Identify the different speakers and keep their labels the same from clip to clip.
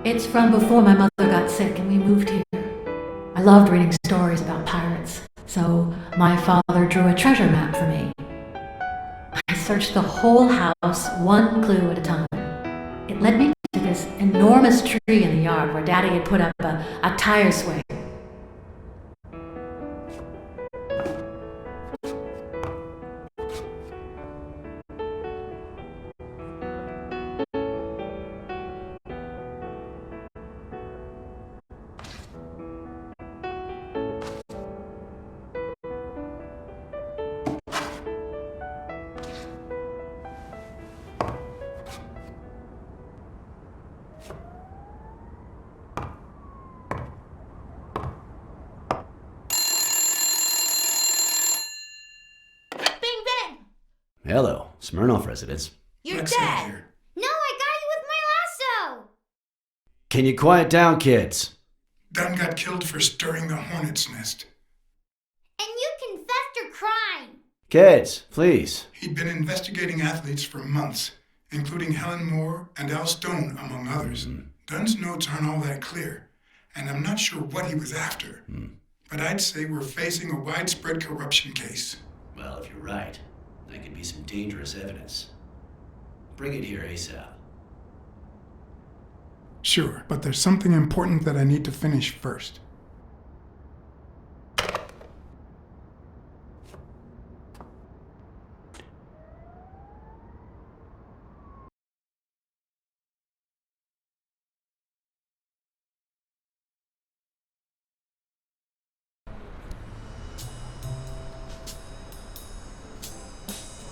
Speaker 1: It's from before my mother got sick and we moved here. I loved reading stories about pirates, so my father drew a treasure map for me. I searched the whole house, one clue at a time. It led me to this enormous tree in the yard where Daddy had put up a tire swing.
Speaker 2: Hello, Smirnoff residents.
Speaker 3: You're dead! No, I got you with my lasso!
Speaker 2: Can you quiet down, kids?
Speaker 4: Dunn got killed for stirring the hornet's nest.
Speaker 3: And you confessed your crime!
Speaker 2: Kids, please.
Speaker 4: He'd been investigating athletes for months, including Helen Moore and Al Stone, among others. Dunn's notes aren't all that clear, and I'm not sure what he was after. But I'd say we're facing a widespread corruption case.
Speaker 2: Well, if you're right, that could be some dangerous evidence. Bring it here ASAP.
Speaker 4: Sure, but there's something important that I need to finish first.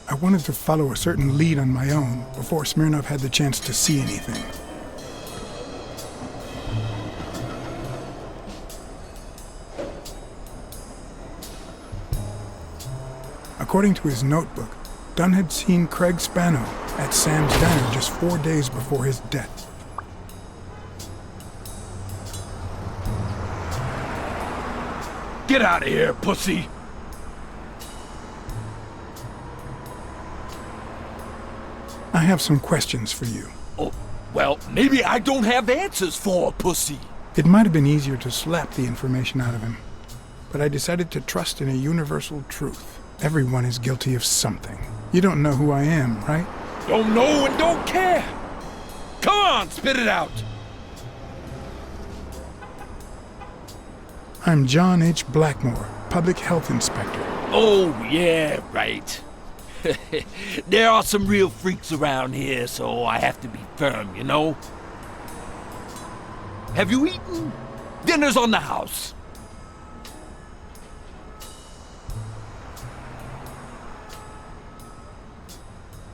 Speaker 4: I wanted to follow a certain lead on my own before Smirnoff had the chance to see anything. According to his notebook, Dunn had seen Craig Spano at Sam's Diner just 4 days before his death.
Speaker 5: Get out of here, pussy!
Speaker 4: I have some questions for you.
Speaker 5: Oh, well, maybe I don't have answers for a pussy.
Speaker 4: It might have been easier to slap the information out of him, but I decided to trust in a universal truth. Everyone is guilty of something. You don't know who I am, right?
Speaker 5: Don't know and don't care! Come on, spit it out!
Speaker 4: I'm John H. Blackmore, Public Health Inspector.
Speaker 5: Oh, yeah, right. There are some real freaks around here, so I have to be firm, you know? Have you eaten? Dinner's on the house.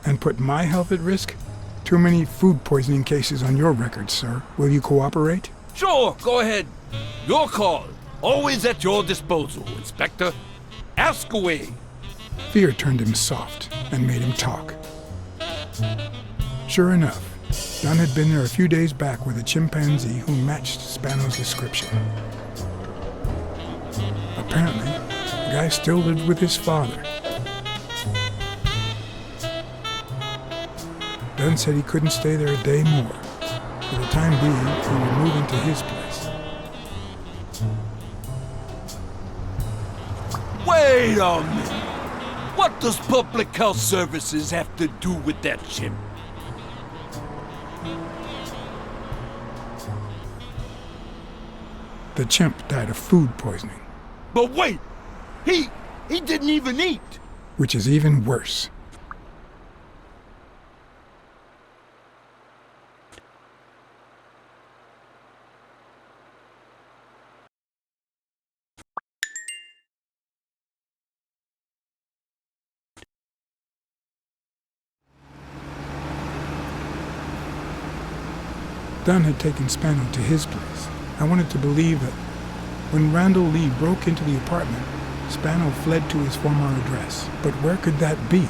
Speaker 4: And put my health at risk? Too many food poisoning cases on your record, sir. Will you cooperate?
Speaker 5: Sure, go ahead. Your call. Always at your disposal, Inspector. Ask away.
Speaker 4: Fear turned him soft and made him talk. Sure enough, Dunn had been there a few days back with a chimpanzee who matched Spano's description. Apparently, the guy still lived with his father. Dunn said he couldn't stay there a day more. For the time being, he would move into his place.
Speaker 5: Wait a minute. What does Public Health Services have to do with that chimp?
Speaker 4: The chimp died of food poisoning.
Speaker 5: But wait! He didn't even eat!
Speaker 4: Which is even worse. Dunn had taken Spano to his place. I wanted to believe that when Randall Lee broke into the apartment, Spano fled to his former address. But where could that be?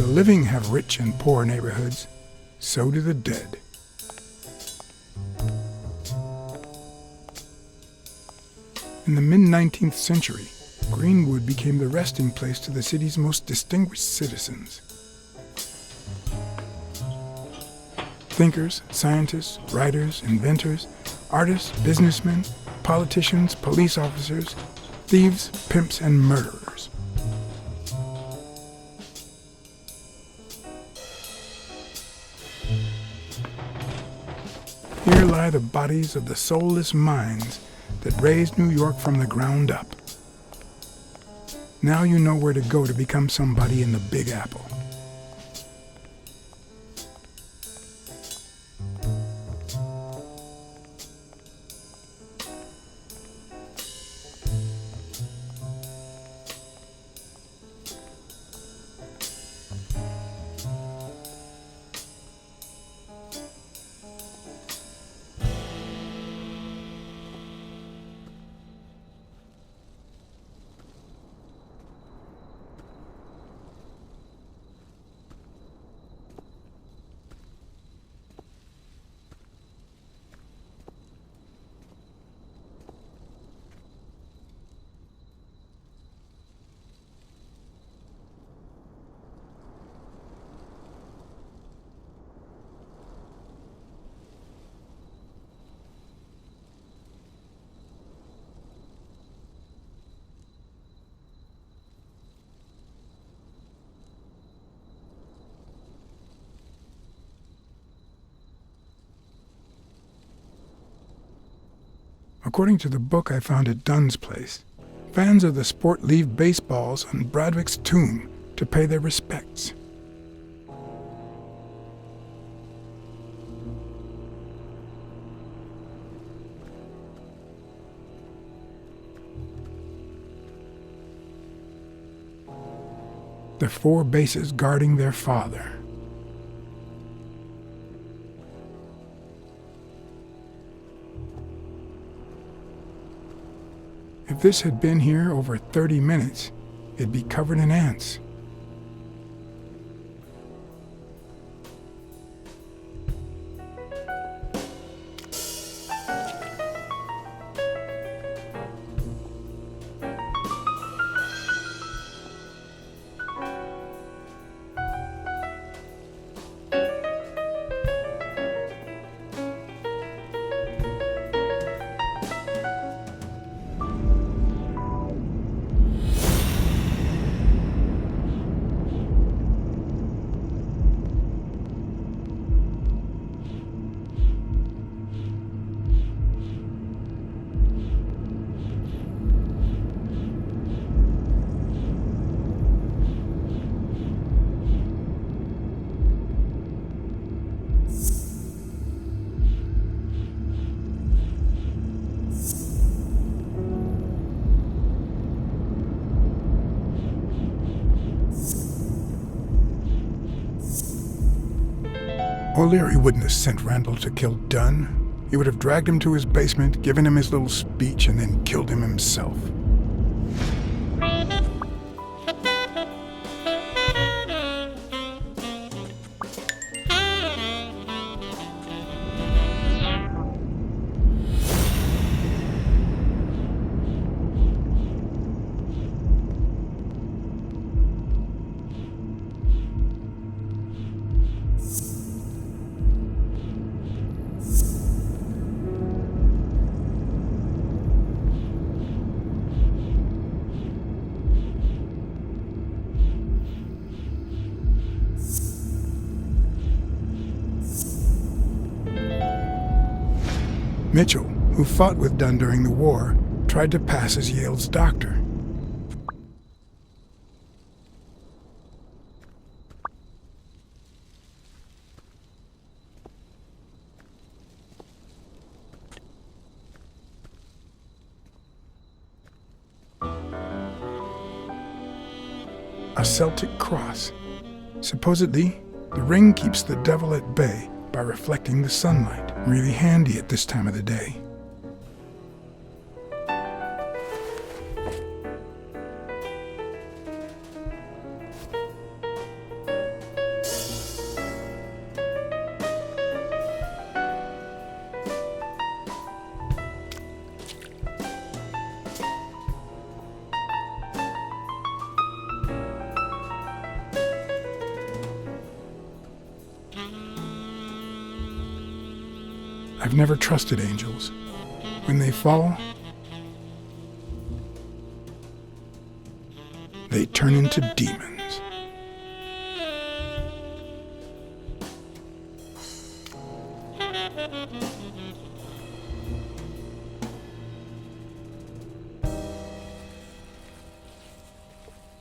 Speaker 4: living have rich and poor neighborhoods, so do the dead. In the mid-19th century, Greenwood became the resting place to the city's most distinguished citizens. Thinkers, scientists, writers, inventors, artists, businessmen, politicians, police officers, thieves, pimps, and murderers. Here lie the bodies of the soulless minds that raised New York from the ground up. Now you know where to go to become somebody in the Big Apple. According to the book I found at Dunn's place, fans of the sport leave baseballs on Bradwick's tomb to pay their respects. The 4 bases guarding their father. If this had been here over 30 minutes, it'd be covered in ants. O'Leary wouldn't have sent Randall to kill Dunn. He would have dragged him to his basement, given him his little speech, and then killed him himself. Mitchell, who fought with Dunn during the war, tried to pass as Yale's doctor. A Celtic cross. Supposedly, the ring keeps the devil at bay by reflecting the sunlight. Really handy at this time of the day. I've never trusted angels. When they fall, they turn into demons.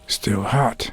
Speaker 4: Still hot.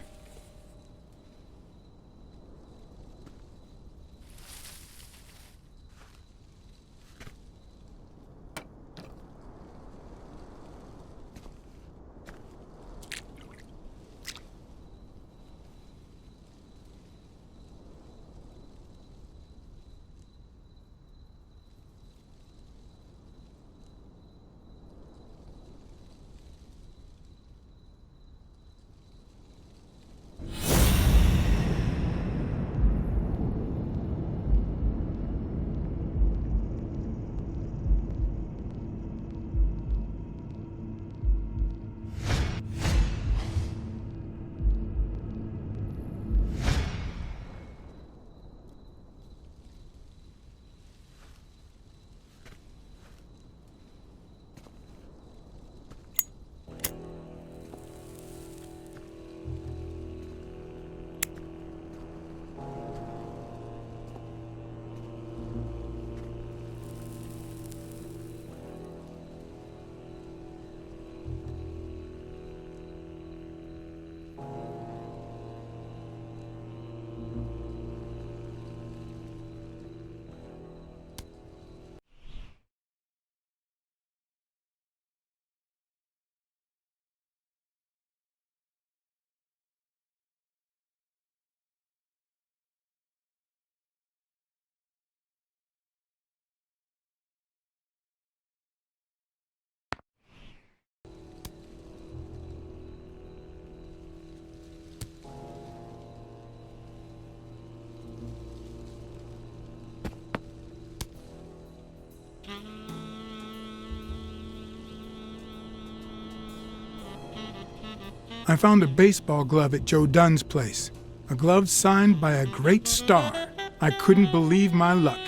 Speaker 4: I found a baseball glove at Joe Dunn's place. A glove signed by a great star. I couldn't believe my luck.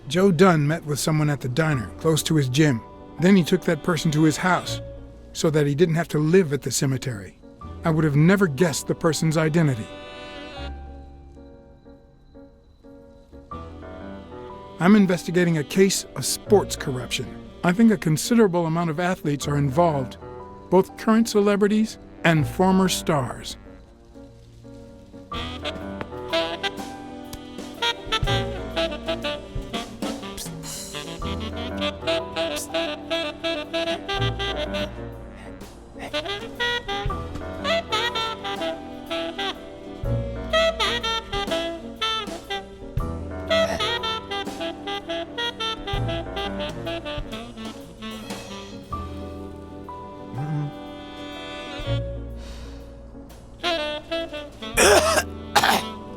Speaker 4: Joe Dunn met with someone at the diner, close to his gym. Then he took that person to his house, so that he didn't have to live at the cemetery. I would have never guessed the person's identity. I'm investigating a case of sports corruption. I think a considerable amount of athletes are involved, both current celebrities and former stars.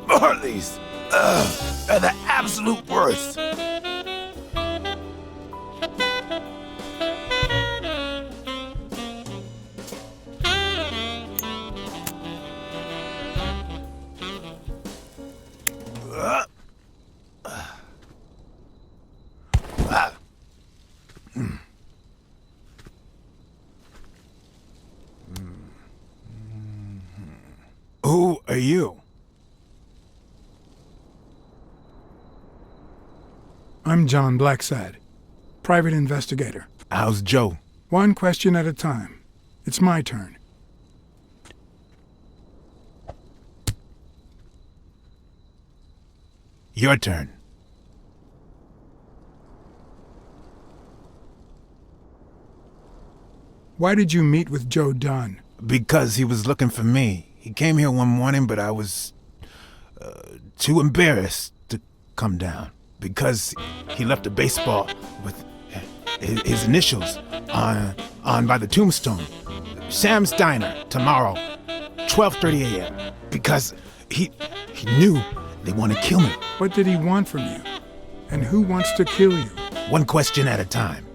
Speaker 5: Marley's are the absolute worst. Who are you?
Speaker 4: I'm John Blacksad, private investigator.
Speaker 5: How's Joe?
Speaker 4: One question at a time. It's my turn.
Speaker 5: Your turn.
Speaker 4: Why did you meet with Joe Dunn?
Speaker 5: Because he was looking for me. He came here one morning, but I was too embarrassed to come down. Because he left a baseball with his initials on by the tombstone. Sam's Diner, tomorrow, 12:30 a.m. Because he knew they want to kill me.
Speaker 4: What did he want from you? And who wants to kill you?
Speaker 5: One question at a time.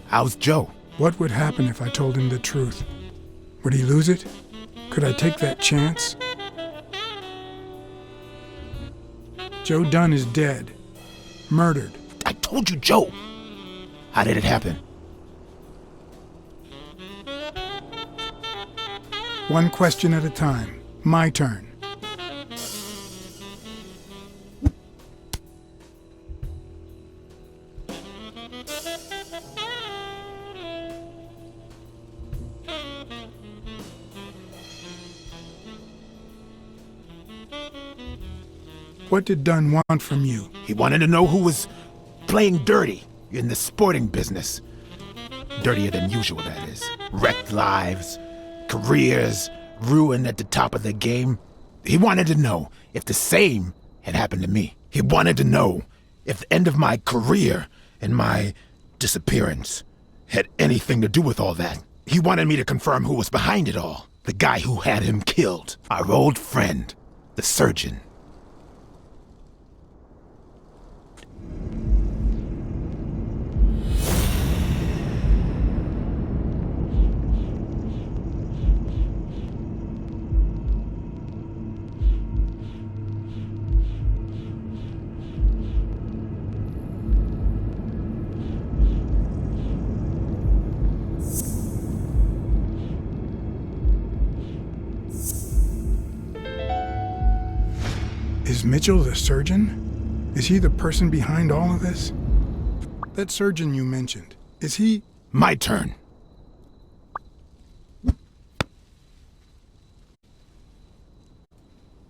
Speaker 5: How's Joe?
Speaker 4: What would happen if I told him the truth? Would he lose it? Could I take that chance? Joe Dunn is dead. Murdered.
Speaker 5: I told you, Joe. How did it happen?
Speaker 4: One question at a time. My turn. What did Dunn want from you?
Speaker 5: He wanted to know who was playing dirty in the sporting business. Dirtier than usual, that is. Wrecked lives, careers, ruined at the top of the game. He wanted to know if the same had happened to me. He wanted to know if the end of my career and my disappearance had anything to do with all that. He wanted me to confirm who was behind it all. The guy who had him killed. Our old friend, the surgeon.
Speaker 4: Is Mitchell the surgeon? Is he the person behind all of this? That surgeon you mentioned, is he...
Speaker 5: My turn.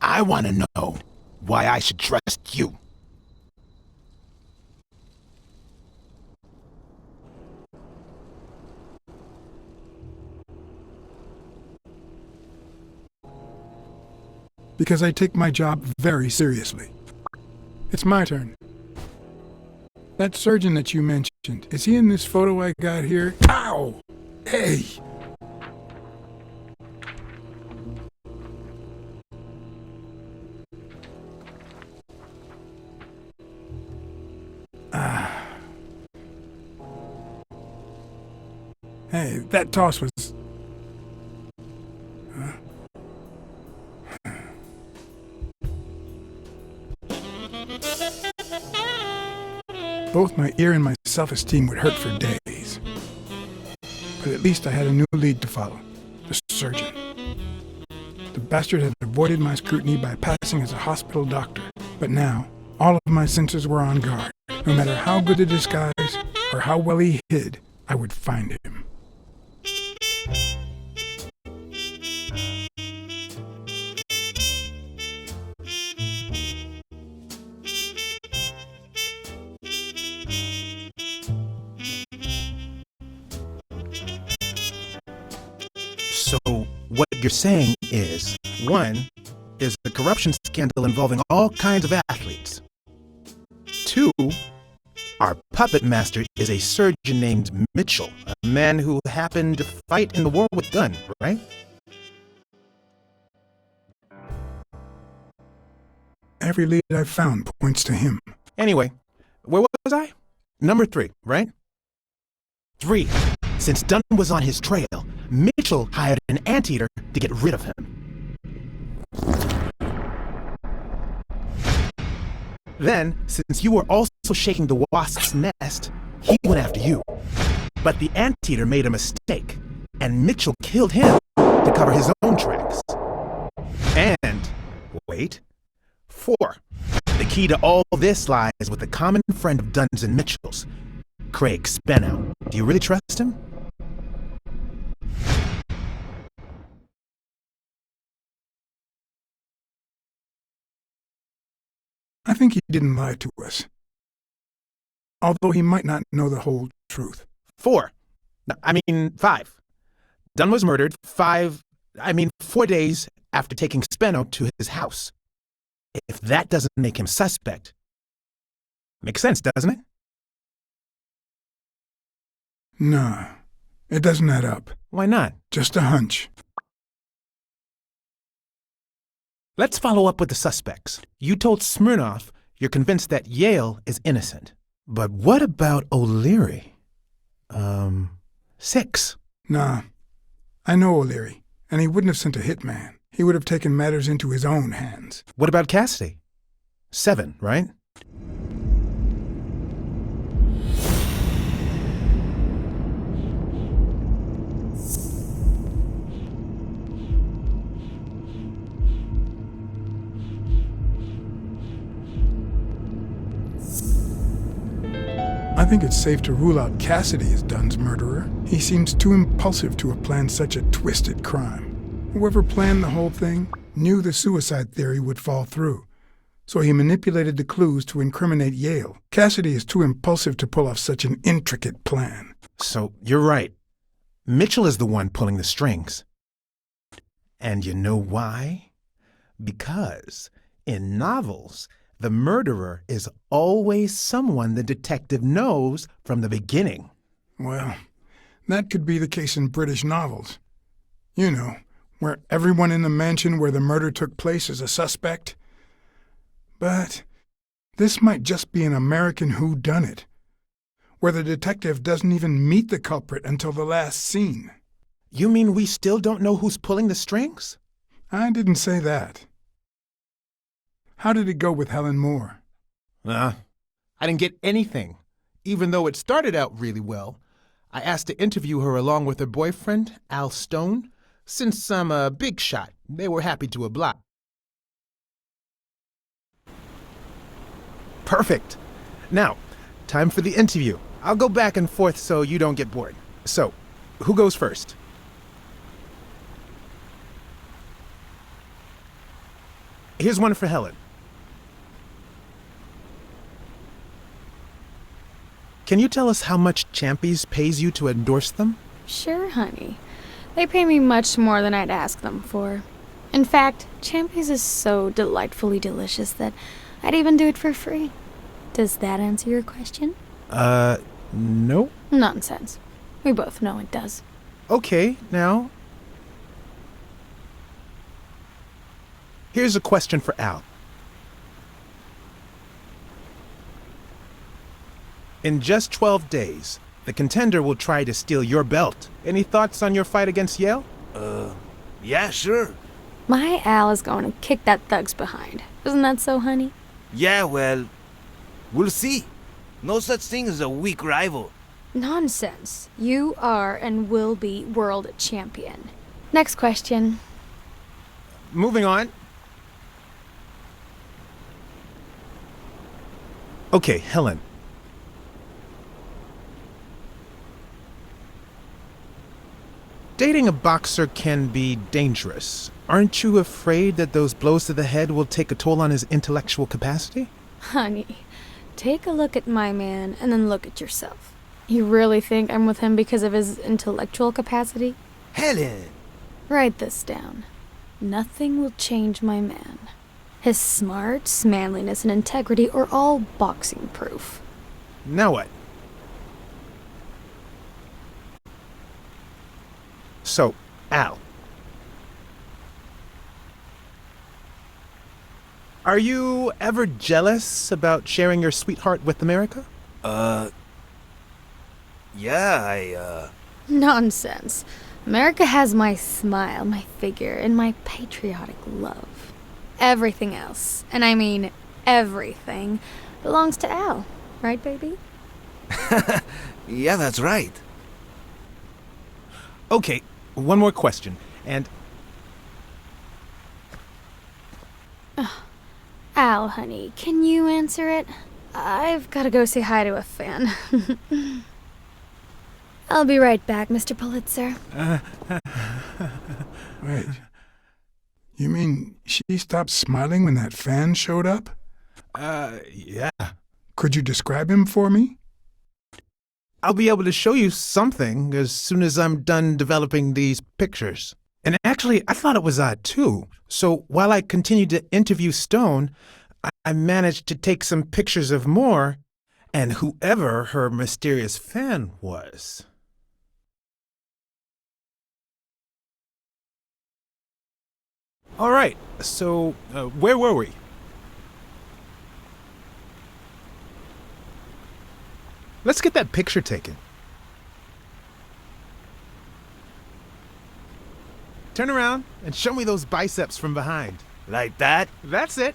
Speaker 5: I want to know why I should trust you.
Speaker 4: Because I take my job very seriously. It's my turn. That surgeon that you mentioned, is he in this photo I got here? Ow! Hey! Hey, that toss was... Both my ear and my self-esteem would hurt for days. But at least I had a new lead to follow. The surgeon. The bastard had avoided my scrutiny by passing as a hospital doctor. But now, all of my senses were on guard. No matter how good a disguise or how well he hid, I would find him.
Speaker 5: So, what you're saying is, one, there's a corruption scandal involving all kinds of athletes. Two, our puppet master is a surgeon named Mitchell, a man who happened to fight in the war with Dunn, right?
Speaker 4: Every lead I've found points to him.
Speaker 5: Anyway, where was I? Number 3, right? 3. Since Dunn was on his trail, Mitchell hired an anteater to get rid of him. Then, since you were also shaking the wasp's nest, he went after you. But the anteater made a mistake, and Mitchell killed him to cover his own tracks. And, wait, 4. The key to all this lies with a common friend of Dunn's and Mitchell's, Craig Spennow. Do you really trust him?
Speaker 4: I think he didn't lie to us. Although he might not know the whole truth.
Speaker 5: 4. No, 5. Dunn was murdered 4 days after taking Spennow to his house. If that doesn't make him suspect, makes sense, doesn't it?
Speaker 4: No, it doesn't add up.
Speaker 5: Why not?
Speaker 4: Just a hunch.
Speaker 5: Let's follow up with the suspects. You told Smirnoff you're convinced that Yale is innocent. But what about O'Leary? 6.
Speaker 4: Nah, I know O'Leary, and he wouldn't have sent a hitman. He would have taken matters into his own hands.
Speaker 5: What about Cassidy? 7, right?
Speaker 4: I think it's safe to rule out Cassidy as Dunn's murderer. He seems too impulsive to have planned such a twisted crime. Whoever planned the whole thing knew the suicide theory would fall through, so he manipulated the clues to incriminate Yale. Cassidy is too impulsive to pull off such an intricate plan.
Speaker 5: So, you're right. Mitchell is the one pulling the strings. And you know why? Because in novels, the murderer is always someone the detective knows from the beginning.
Speaker 4: Well, that could be the case in British novels. You know, where everyone in the mansion where the murder took place is a suspect. But this might just be an American whodunit, where the detective doesn't even meet the culprit until the last scene.
Speaker 5: You mean we still don't know who's pulling the strings?
Speaker 4: I didn't say that. How did it go with Helen Moore?
Speaker 5: I didn't get anything, even though it started out really well. I asked to interview her along with her boyfriend, Al Stone. Since I'm a big shot, they were happy to oblige. Perfect. Now, time for the interview. I'll go back and forth so you don't get bored. So, who goes first? Here's one for Helen. Can you tell us how much Champy's pays you to endorse them?
Speaker 6: Sure, honey. They pay me much more than I'd ask them for. In fact, Champy's is so delightfully delicious that I'd even do it for free. Does that answer your question?
Speaker 5: No.
Speaker 6: Nonsense. We both know it does.
Speaker 5: Okay, now. Here's a question for Al. In just 12 days, the contender will try to steal your belt. Any thoughts on your fight against Yale?
Speaker 7: Yeah, sure.
Speaker 6: My Al is going to kick that thug's behind. Isn't that so, honey?
Speaker 7: Yeah, well, we'll see. No such thing as a weak rival.
Speaker 6: Nonsense. You are and will be world champion. Next question.
Speaker 5: Moving on. Okay, Helen. Dating a boxer can be dangerous. Aren't you afraid that those blows to the head will take a toll on his intellectual capacity?
Speaker 6: Honey, take a look at my man and then look at yourself. You really think I'm with him because of his intellectual capacity?
Speaker 7: Helen!
Speaker 6: Write this down. Nothing will change my man. His smarts, manliness, and integrity are all boxing proof.
Speaker 5: Now what? So, Al. Are you ever jealous about sharing your sweetheart with America?
Speaker 7: Yeah,
Speaker 6: Nonsense. America has my smile, my figure, and my patriotic love. Everything else, and I mean everything, belongs to Al. Right, baby?
Speaker 7: Yeah, that's right.
Speaker 5: Okay, one more question, and...
Speaker 6: Al, honey, can you answer it? I've got to go say hi to a fan. I'll be right back, Mr. Pulitzer.
Speaker 4: Wait. You mean she stopped smiling when that fan showed up?
Speaker 5: Yeah.
Speaker 4: Could you describe him for me?
Speaker 5: I'll be able to show you something as soon as I'm done developing these pictures. And actually, I thought it was odd, too. So while I continued to interview Stone, I managed to take some pictures of Moore and whoever her mysterious fan was. All right, so where were we? Let's get that picture taken. Turn around and show me those biceps from behind.
Speaker 7: Like that?
Speaker 5: That's it.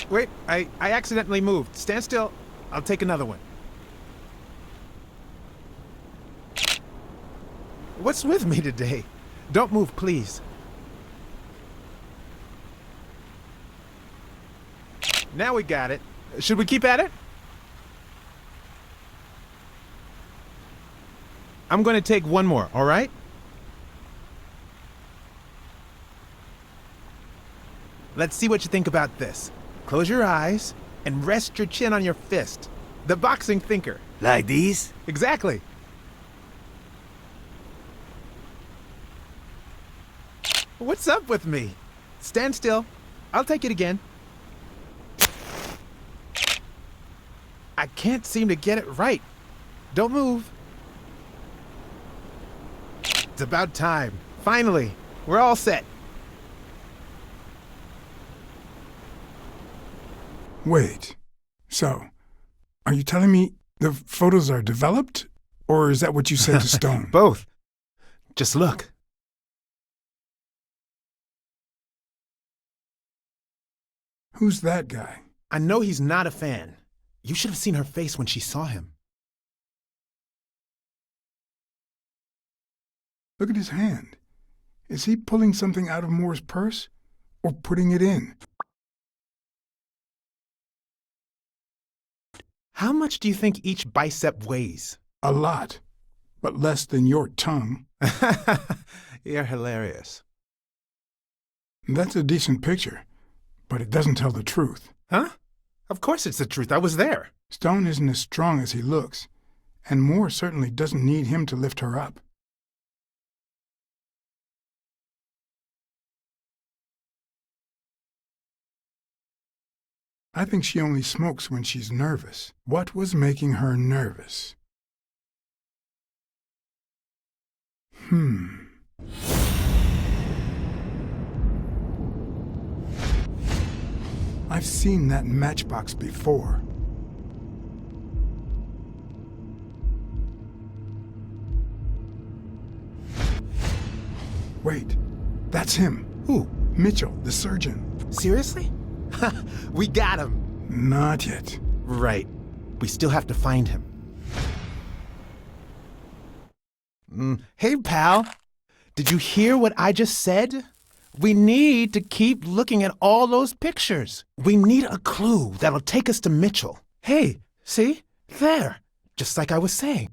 Speaker 5: Wait, I accidentally moved. Stand still. I'll take another one. What's with me today? Don't move, please. Now we got it. Should we keep at it? I'm going to take one more, all right? Let's see what you think about this. Close your eyes and rest your chin on your fist. The boxing thinker.
Speaker 7: Like these?
Speaker 5: Exactly. What's up with me? Stand still. I'll take it again. I can't seem to get it right. Don't move. It's about time. Finally, we're all set.
Speaker 4: Wait. So, are you telling me the photos are developed? Or is that what you said to Stone?
Speaker 5: Both. Just look.
Speaker 4: Who's that guy?
Speaker 5: I know he's not a fan. You should have seen her face when she saw him.
Speaker 4: Look at his hand. Is he pulling something out of Moore's purse? Or putting it in?
Speaker 5: How much do you think each bicep weighs?
Speaker 4: A lot. But less than your tongue.
Speaker 5: You're hilarious.
Speaker 4: That's a decent picture. But it doesn't tell the truth.
Speaker 5: Huh? Of course it's the truth. I was there.
Speaker 4: Stone isn't as strong as he looks. And Moore certainly doesn't need him to lift her up. I think she only smokes when she's nervous. What was making her nervous? I've seen that matchbox before. Wait, that's him.
Speaker 5: Who?
Speaker 4: Mitchell, the surgeon.
Speaker 5: Seriously? We got him.
Speaker 4: Not yet.
Speaker 5: Right. We still have to find him. Hey, pal. Did you hear what I just said? We need to keep looking at all those pictures. We need a clue that'll take us to Mitchell. Hey, see? There. Just like I was saying.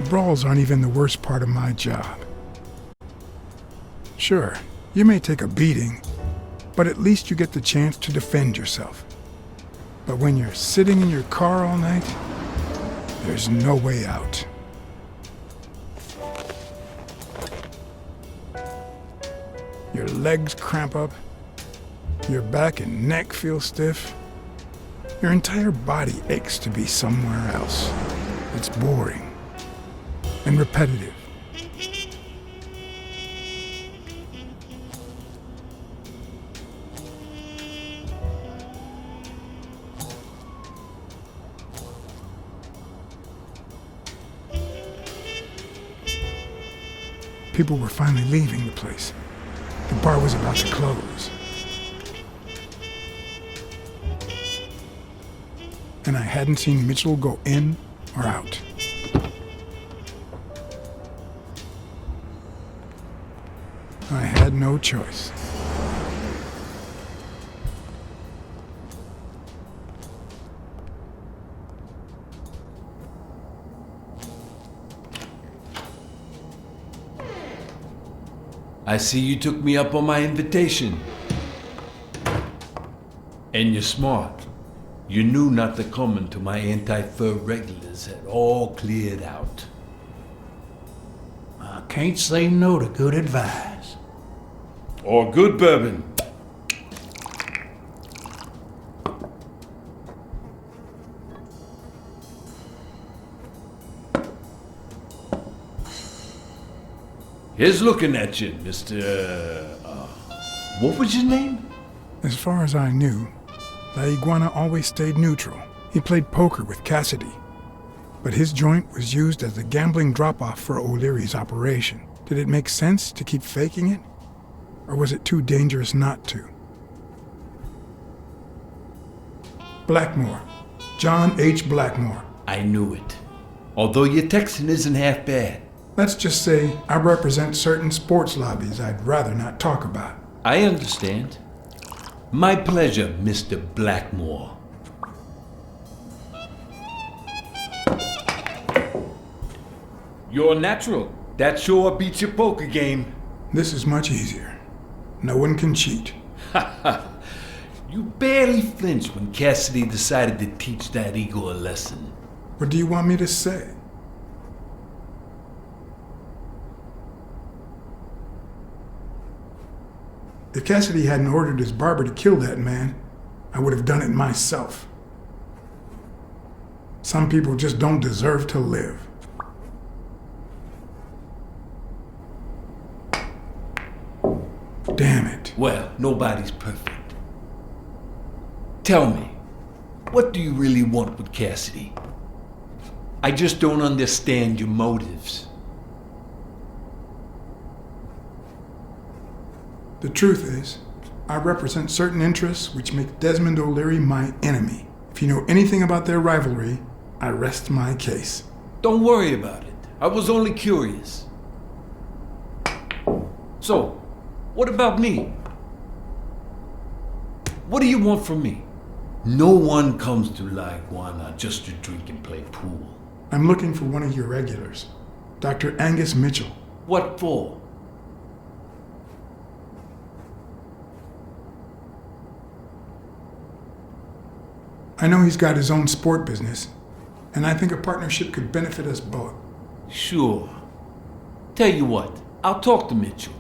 Speaker 4: Brawls aren't even the worst part of my job. Sure, you may take a beating, but at least you get the chance to defend yourself. But when you're sitting in your car all night, there's no way out. Your legs cramp up, your back and neck feel stiff. Your entire body aches to be somewhere else. It's boring and repetitive. People were finally leaving the place. The bar was about to close. And I hadn't seen Mitchell go in or out. I had no choice.
Speaker 8: I see you took me up on my invitation. And you're smart. You knew not to come until my anti-fur regulars had all cleared out.
Speaker 2: I can't say no to good advice.
Speaker 8: Or good bourbon. Here's looking at you, Mr. What was your name?
Speaker 4: As far as I knew, La Iguana always stayed neutral. He played poker with Cassidy. But his joint was used as a gambling drop-off for O'Leary's operation. Did it make sense to keep faking it? Or was it too dangerous not to? Blackmore. John H. Blackmore.
Speaker 8: I knew it. Although your Texan isn't half bad.
Speaker 4: Let's just say I represent certain sports lobbies I'd rather not talk about.
Speaker 8: I understand. My pleasure, Mr. Blackmore. You're natural. That sure beats your poker game.
Speaker 4: This is much easier. No one can cheat.
Speaker 8: You barely flinched when Cassidy decided to teach that ego a lesson.
Speaker 4: What do you want me to say? If Cassidy hadn't ordered his barber to kill that man, I would have done it myself. Some people just don't deserve to live. Damn it.
Speaker 8: Well, nobody's perfect. Tell me, what do you really want with Cassidy? I just don't understand your motives.
Speaker 4: The truth is, I represent certain interests which make Desmond O'Leary my enemy. If you know anything about their rivalry, I rest my case.
Speaker 8: Don't worry about it. I was only curious. So, what about me? What do you want from me? No one comes to La Iguana just to drink and play pool.
Speaker 4: I'm looking for one of your regulars, Dr. Angus Mitchell.
Speaker 8: What for?
Speaker 4: I know he's got his own sport business, and I think a partnership could benefit us both.
Speaker 8: Sure. Tell you what, I'll talk to Mitchell.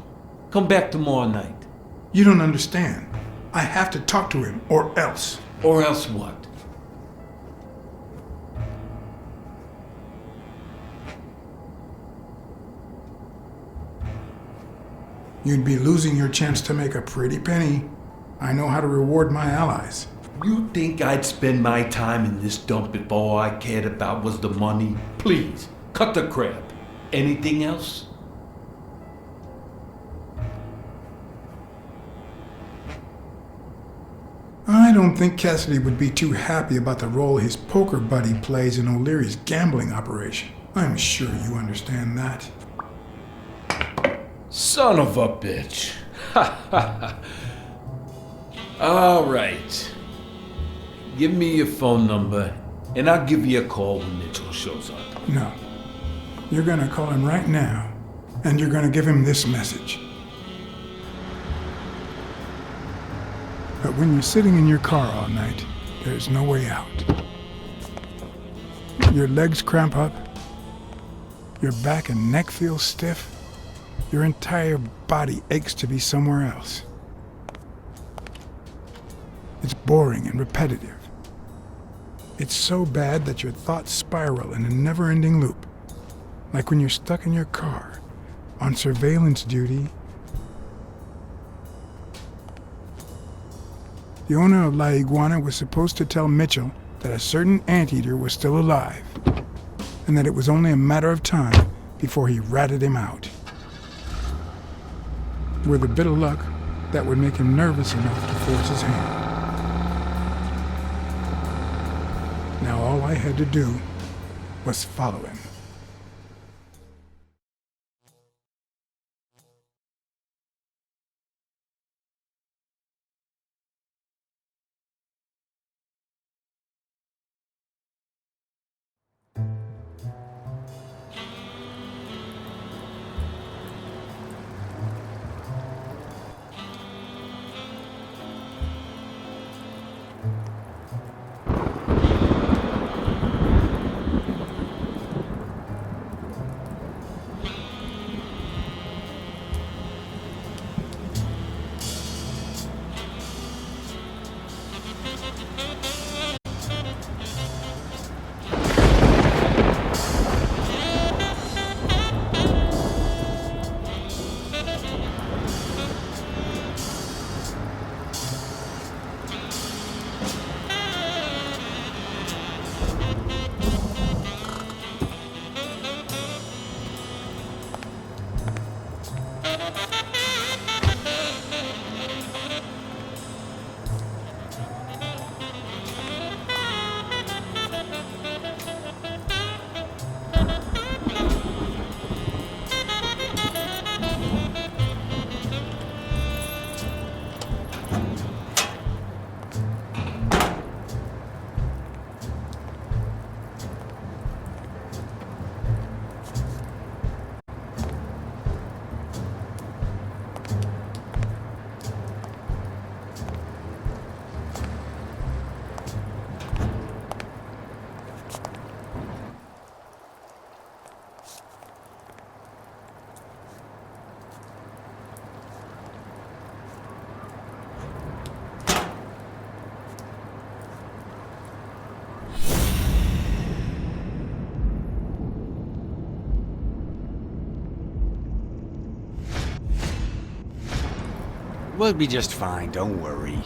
Speaker 8: Come back tomorrow night.
Speaker 4: You don't understand. I have to talk to him, or else.
Speaker 8: Or else what?
Speaker 4: You'd be losing your chance to make a pretty penny. I know how to reward my allies.
Speaker 8: You think I'd spend my time in this dump if all I cared about was the money? Please, cut the crap. Anything else?
Speaker 4: I don't think Cassidy would be too happy about the role his poker buddy plays in O'Leary's gambling operation. I'm sure you understand that.
Speaker 8: Son of a bitch. All right. Give me your phone number, and I'll give you a call when Mitchell shows up.
Speaker 4: No. You're gonna call him right now, and you're gonna give him this message. But when you're sitting in your car all night, there's no way out. Your legs cramp up, your back and neck feel stiff, your entire body aches to be somewhere else. It's boring and repetitive. It's so bad that your thoughts spiral in a never-ending loop. Like when you're stuck in your car, on surveillance duty. The owner of La Iguana was supposed to tell Mitchell that a certain anteater was still alive, and that it was only a matter of time before he ratted him out. With a bit of luck, that would make him nervous enough to force his hand. Now all I had to do was follow him.
Speaker 9: We'll be just fine, don't worry.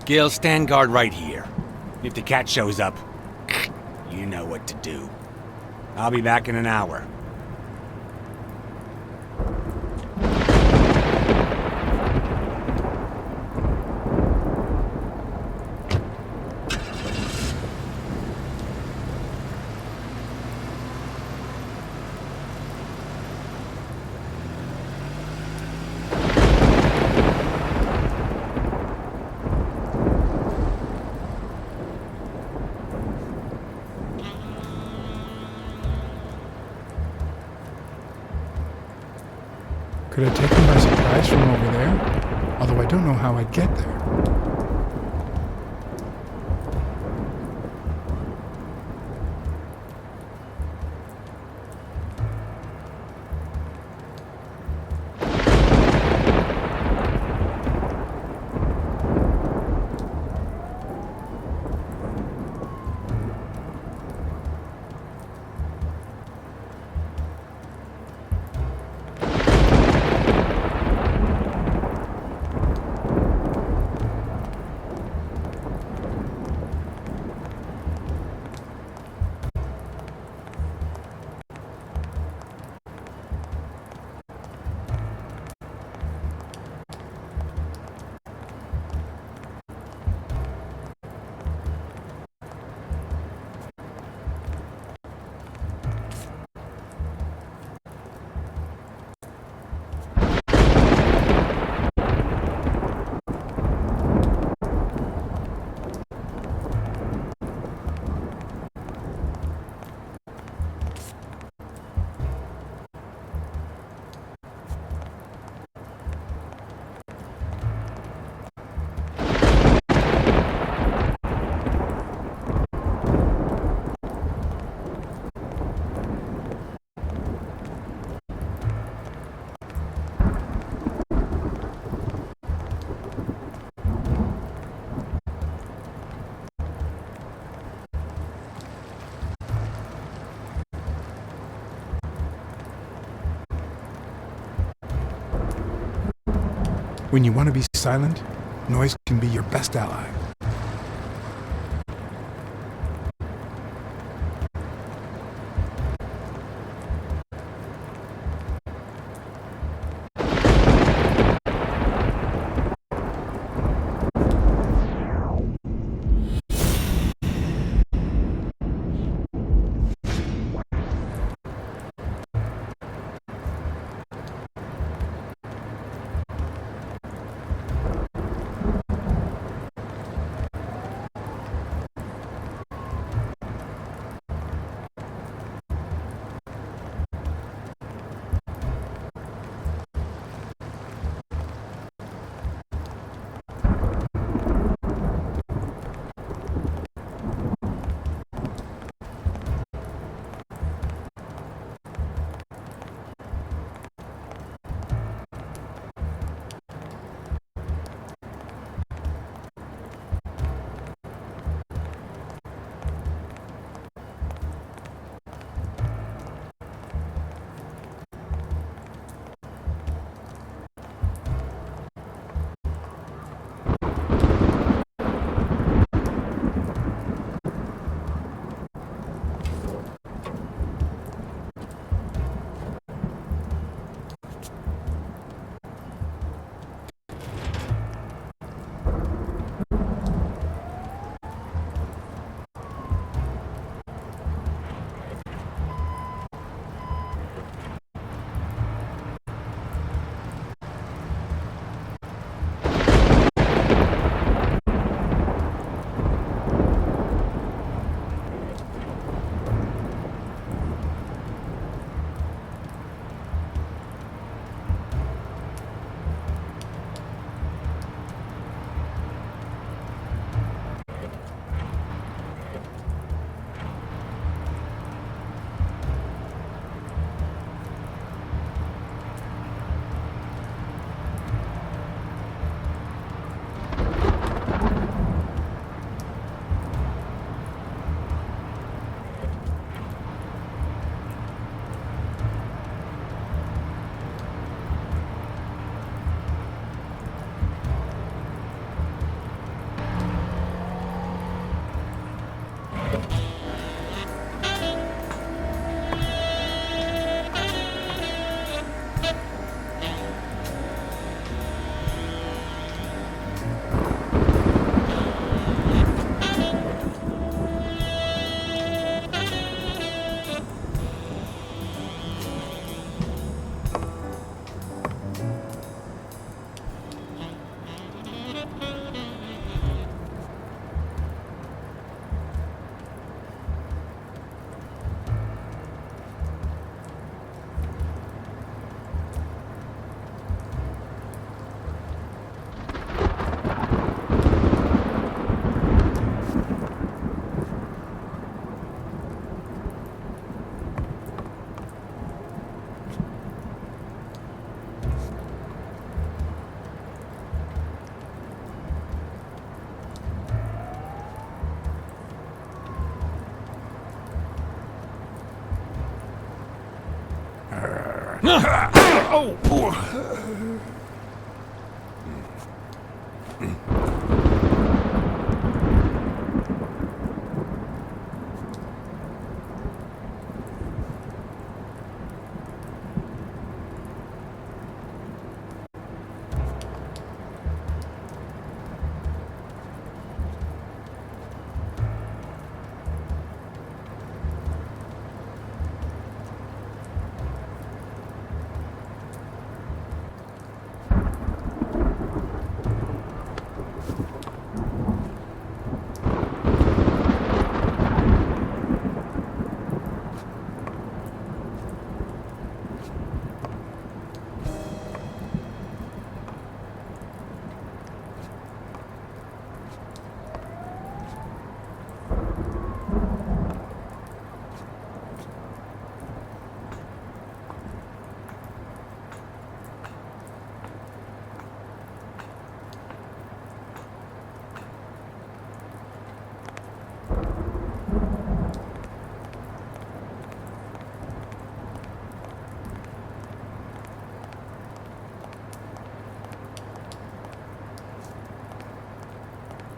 Speaker 9: Gil, stand guard right here. If the cat shows up, you know what to do. I'll be back in an hour.
Speaker 4: Could I take them by surprise from over there? Although I don't know how I'd get there. When you want to be silent, noise can be your best ally.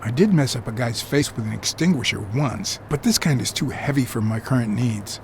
Speaker 4: I did mess up a guy's face with an extinguisher once, but this kind is too heavy for my current needs.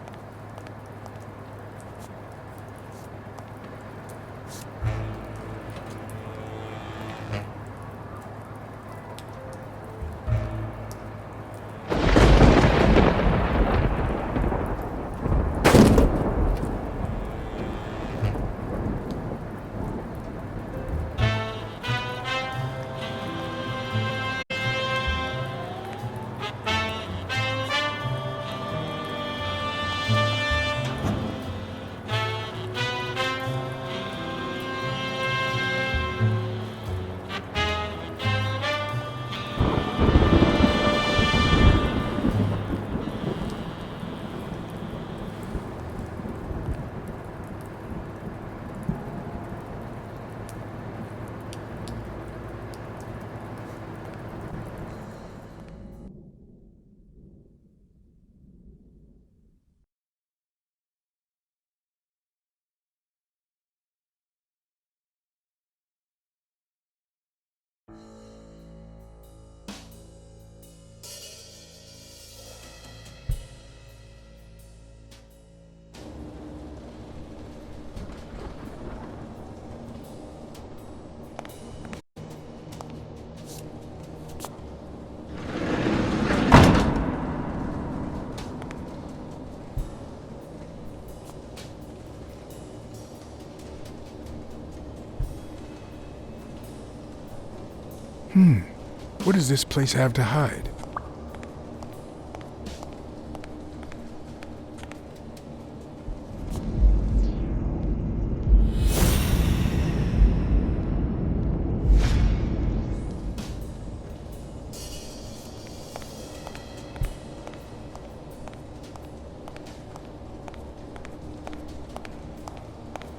Speaker 4: What does this place have to hide?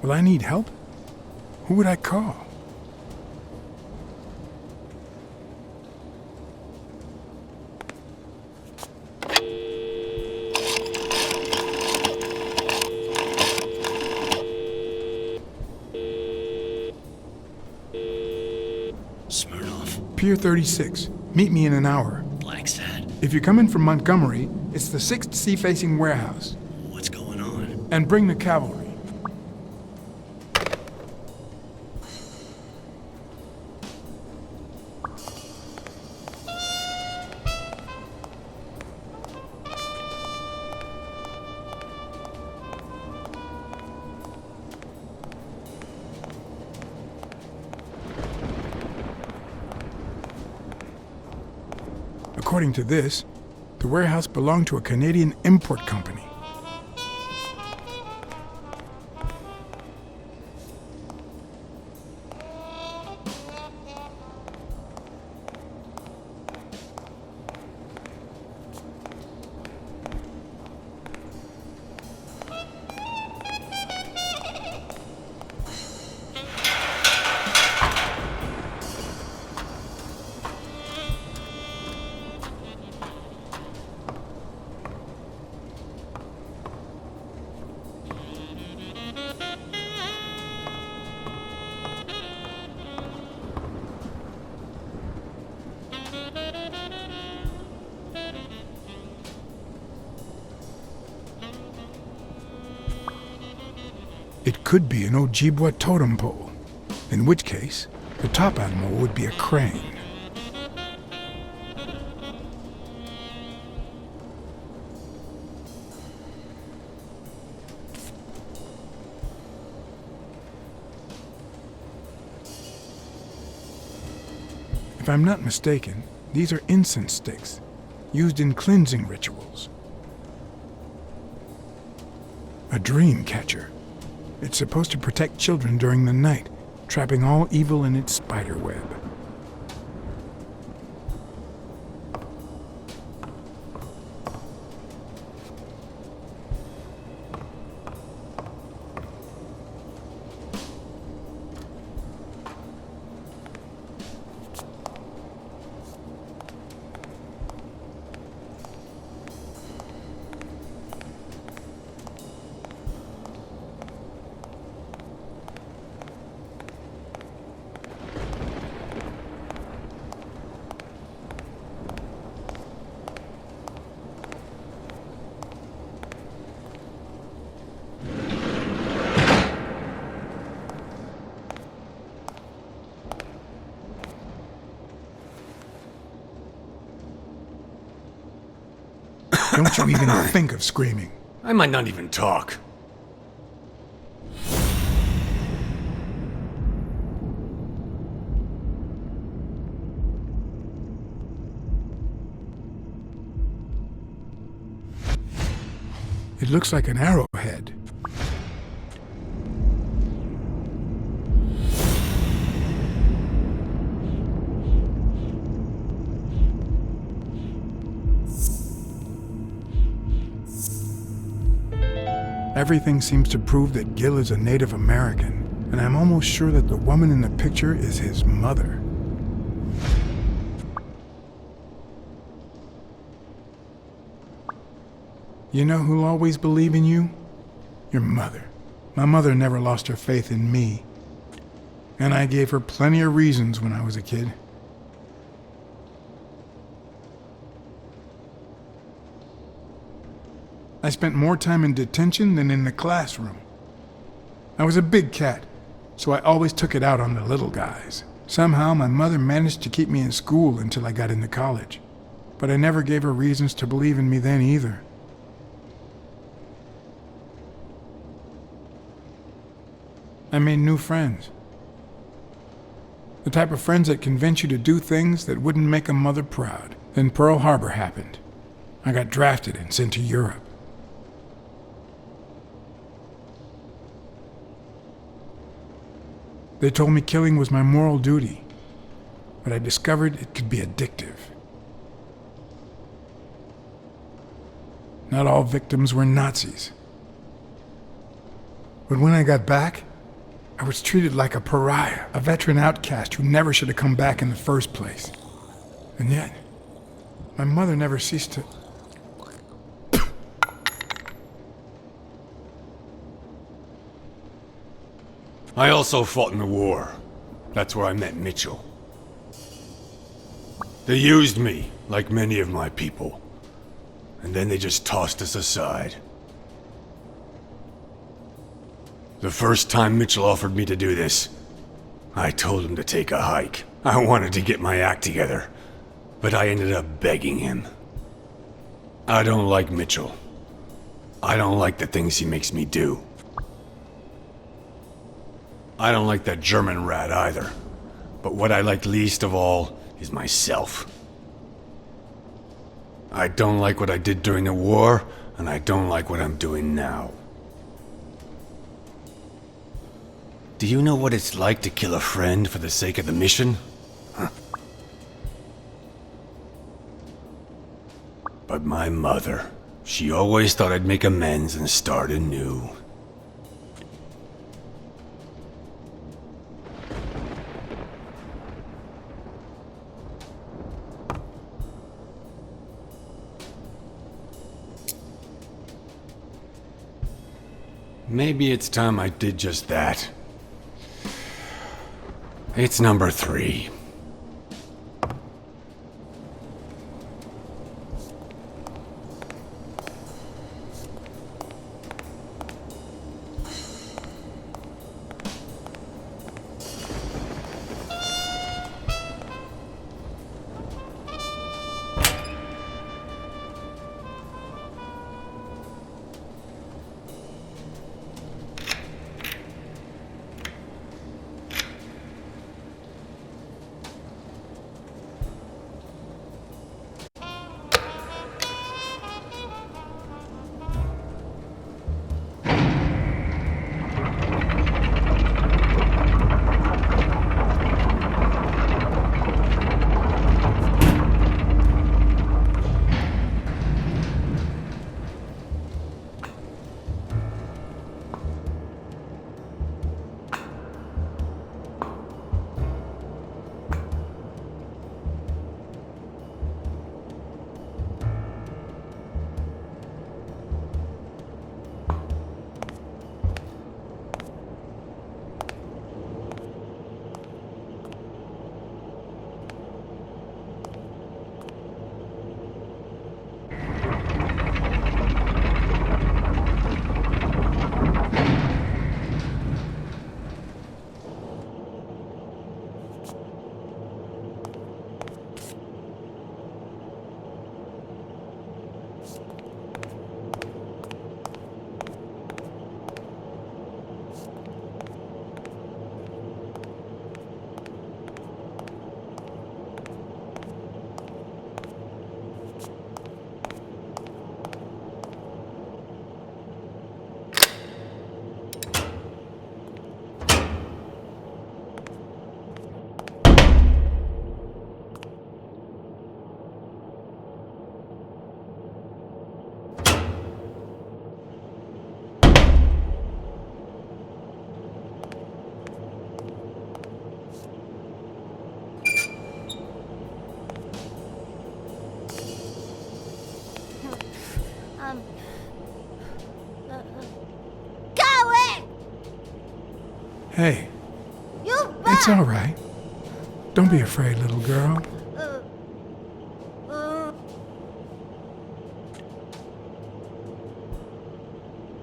Speaker 4: Will I need help? Who would I call? Pier 36. Meet me in an hour.
Speaker 2: Blacksad.
Speaker 4: If you're coming from Montgomery, it's the 6th sea-facing warehouse.
Speaker 2: What's going on?
Speaker 4: And bring the cavalry. According to this, the warehouse belonged to a Canadian import company. could be an Ojibwa totem pole, in which case the top animal would be a crane. If I'm not mistaken, these are incense sticks, used in cleansing rituals. A dream catcher. It's supposed to protect children during the night, trapping all evil in its spider web. Don't you even think of screaming.
Speaker 9: I might not even talk.
Speaker 4: It looks like an arrowhead. Everything seems to prove that Gil is a Native American, and I'm almost sure that the woman in the picture is his mother. You know who'll always believe in you? Your mother. My mother never lost her faith in me, and I gave her plenty of reasons when I was a kid. I spent more time in detention than in the classroom. I was a big cat, so I always took it out on the little guys. Somehow my mother managed to keep me in school until I got into college, but I never gave her reasons to believe in me then either. I made new friends. The type of friends that convince you to do things that wouldn't make a mother proud. Then Pearl Harbor happened. I got drafted and sent to Europe. They told me killing was my moral duty, but I discovered it could be addictive. Not all victims were Nazis. But when I got back, I was treated like a pariah, a veteran outcast who never should have come back in the first place. And yet, my mother never ceased to...
Speaker 9: I also fought in the war. That's where I met Mitchell. They used me, like many of my people. And then they just tossed us aside. The first time Mitchell offered me to do this, I told him to take a hike. I wanted to get my act together, but I ended up begging him. I don't like Mitchell. I don't like the things he makes me do. I don't like that German rat either. But what I like least of all is myself. I don't like what I did during the war, and I don't like what I'm doing now. Do you know what it's like to kill a friend for the sake of the mission? Huh. But my mother, she always thought I'd make amends and start anew. Maybe it's time I did just that. It's number 3.
Speaker 4: Hey,
Speaker 3: You
Speaker 4: it's
Speaker 3: back.
Speaker 4: all right. Don't be afraid, little girl.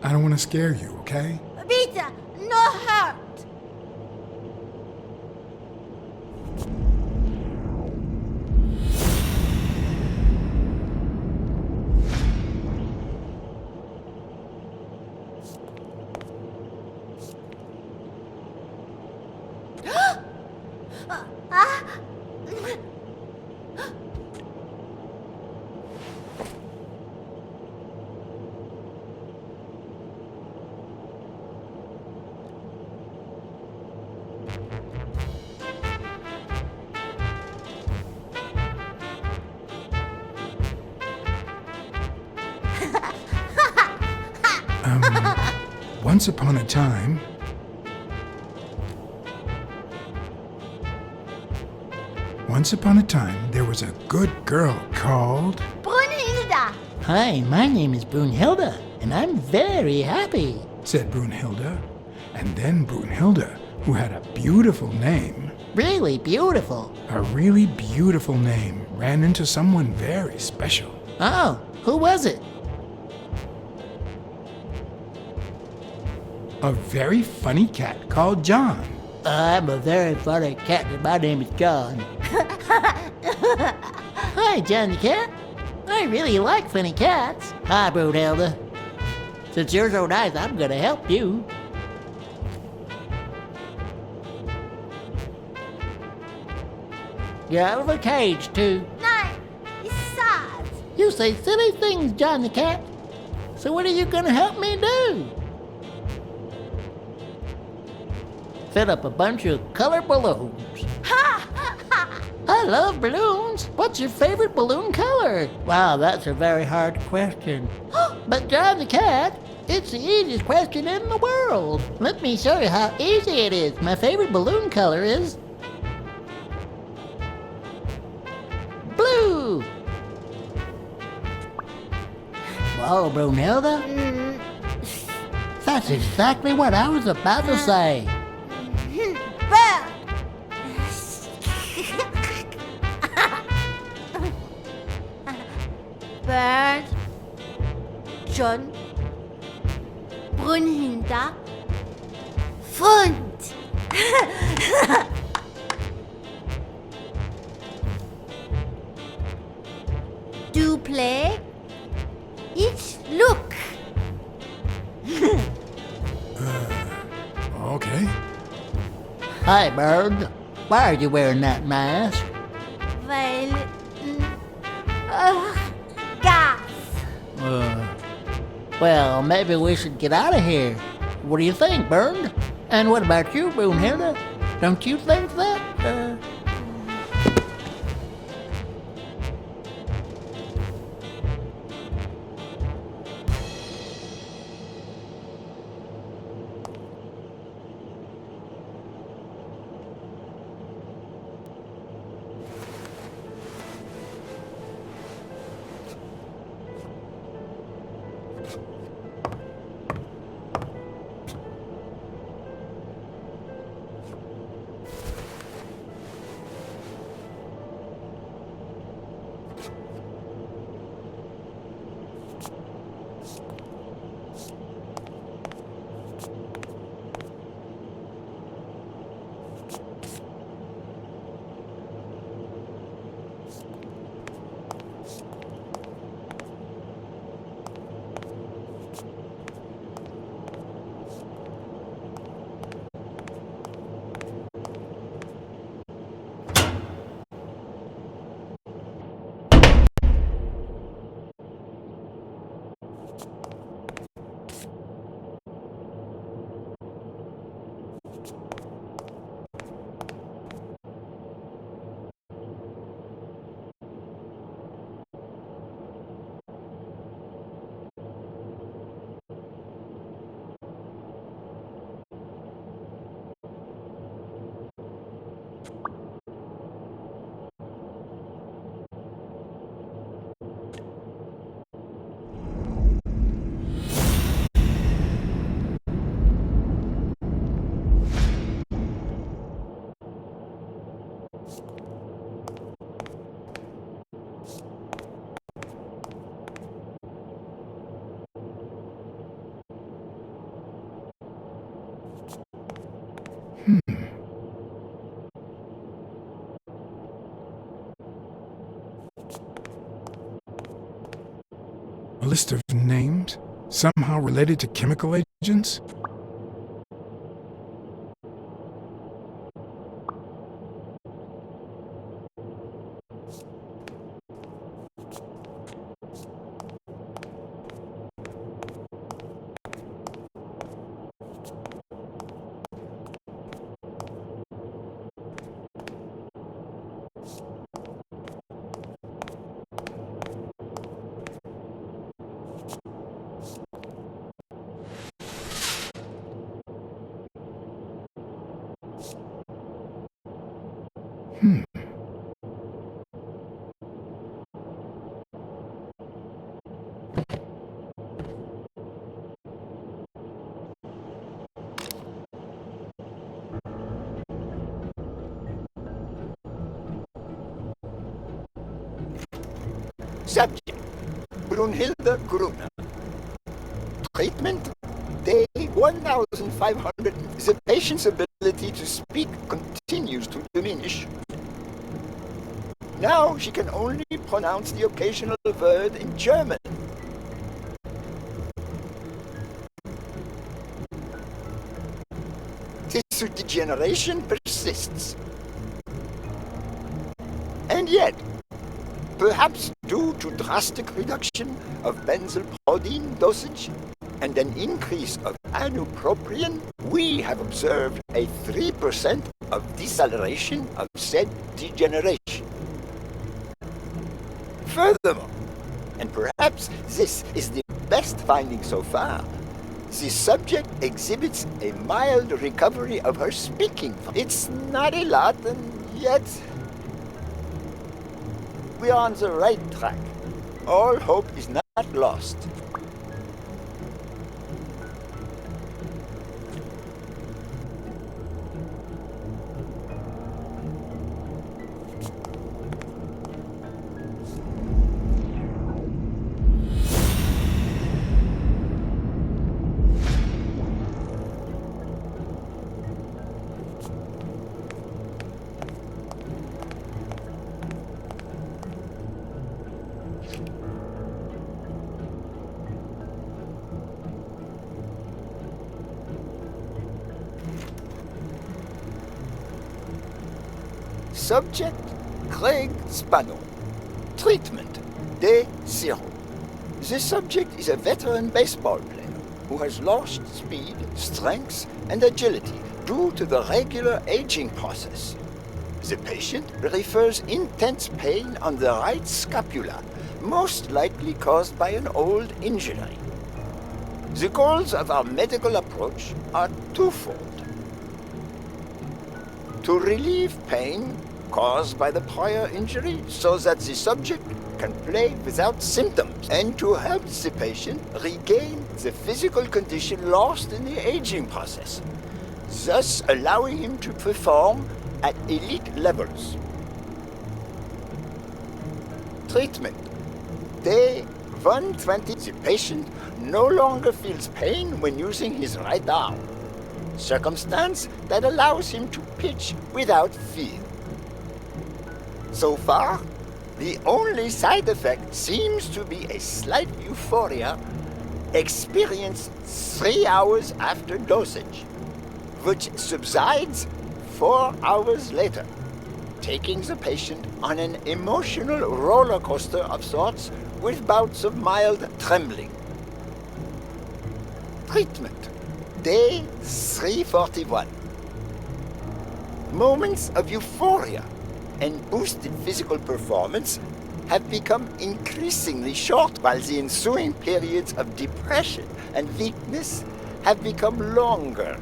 Speaker 4: I don't want to scare you, okay?
Speaker 3: Peter, no hurt.
Speaker 4: Once upon a time... Once upon a time, there was a good girl called...
Speaker 3: Brunhilde.
Speaker 10: Hi, my name is Brunhilde, and I'm very happy.
Speaker 4: said Brunhilde. And then Brunhilde, who had a beautiful name...
Speaker 10: Really beautiful.
Speaker 4: A really beautiful name, ran into someone very special.
Speaker 10: Oh, who was it?
Speaker 4: A very funny cat called John.
Speaker 10: I'm a very funny cat, and my name is John. Hi, John the cat. I really like funny cats. Hi, Brunhilde. Since you're so nice, I'm gonna help you. Get out of the cage, too.
Speaker 3: Nein, it's sad.
Speaker 10: You say silly things, John the cat. So what are you gonna help me do? Fill up a bunch of color balloons. I love balloons. What's your favorite balloon color? Wow, that's a very hard question. But John the cat, it's the easiest question in the world. Let me show you how easy it is. My favorite balloon color is blue. Whoa, Brunhilde. That's exactly what I was about to say.
Speaker 3: Bird. Bird. John. Brunhilde. Fund. Do play. Each look.
Speaker 4: Okay.
Speaker 10: Hi, Bird. Why are you wearing that mask?
Speaker 3: Weil. Gas.
Speaker 10: Well, maybe we should get out of here. What do you think, Bird? And what about you, Brunhilde? Don't you think that?
Speaker 4: A list of names, somehow related to chemical agents?
Speaker 11: Subject: Brunhilde Gruner. Treatment: Day 1500. The patient's ability to speak continues to diminish. Now she can only pronounce the occasional word in German. Tissue degeneration persists. And yet, perhaps due to drastic reduction of benzylprodine dosage and an increase of ibuprofen, we have observed a 3% of deceleration of said degeneration. Furthermore, and perhaps this is the best finding so far, the subject exhibits a mild recovery of her speaking. It's not a lot, and yet we are on the right track. All hope is not lost. Subject: Craig Spano. Treatment: Day 0. The subject is a veteran baseball player who has lost speed, strength, and agility due to the regular aging process. The patient refers intense pain on the right scapula, most likely caused by an old injury. The goals of our medical approach are twofold: to relieve pain caused by the prior injury so that the subject can play without symptoms, and to help the patient regain the physical condition lost in the aging process, thus allowing him to perform at elite levels. Treatment: Day 120. The patient no longer feels pain when using his right arm, circumstance that allows him to pitch without fear. So far, the only side effect seems to be a slight euphoria experienced 3 hours after dosage, which subsides 4 hours later, taking the patient on an emotional roller coaster of sorts with bouts of mild trembling. Treatment: Day 341. Moments of euphoria and boosted physical performance have become increasingly short, while the ensuing periods of depression and weakness have become longer,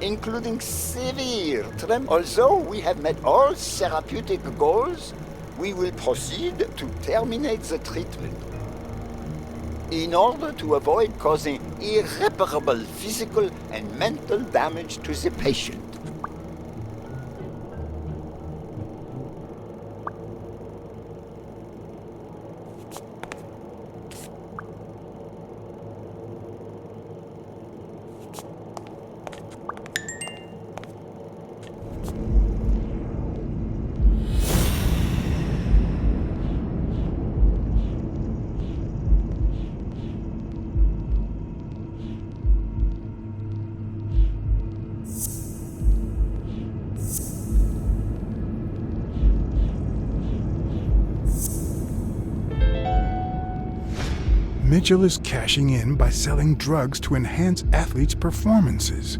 Speaker 11: including severe tremor. Although we have met all therapeutic goals, we will proceed to terminate the treatment in order to avoid causing irreparable physical and mental damage to the patient.
Speaker 4: Mitchell is cashing in by selling drugs to enhance athletes' performances.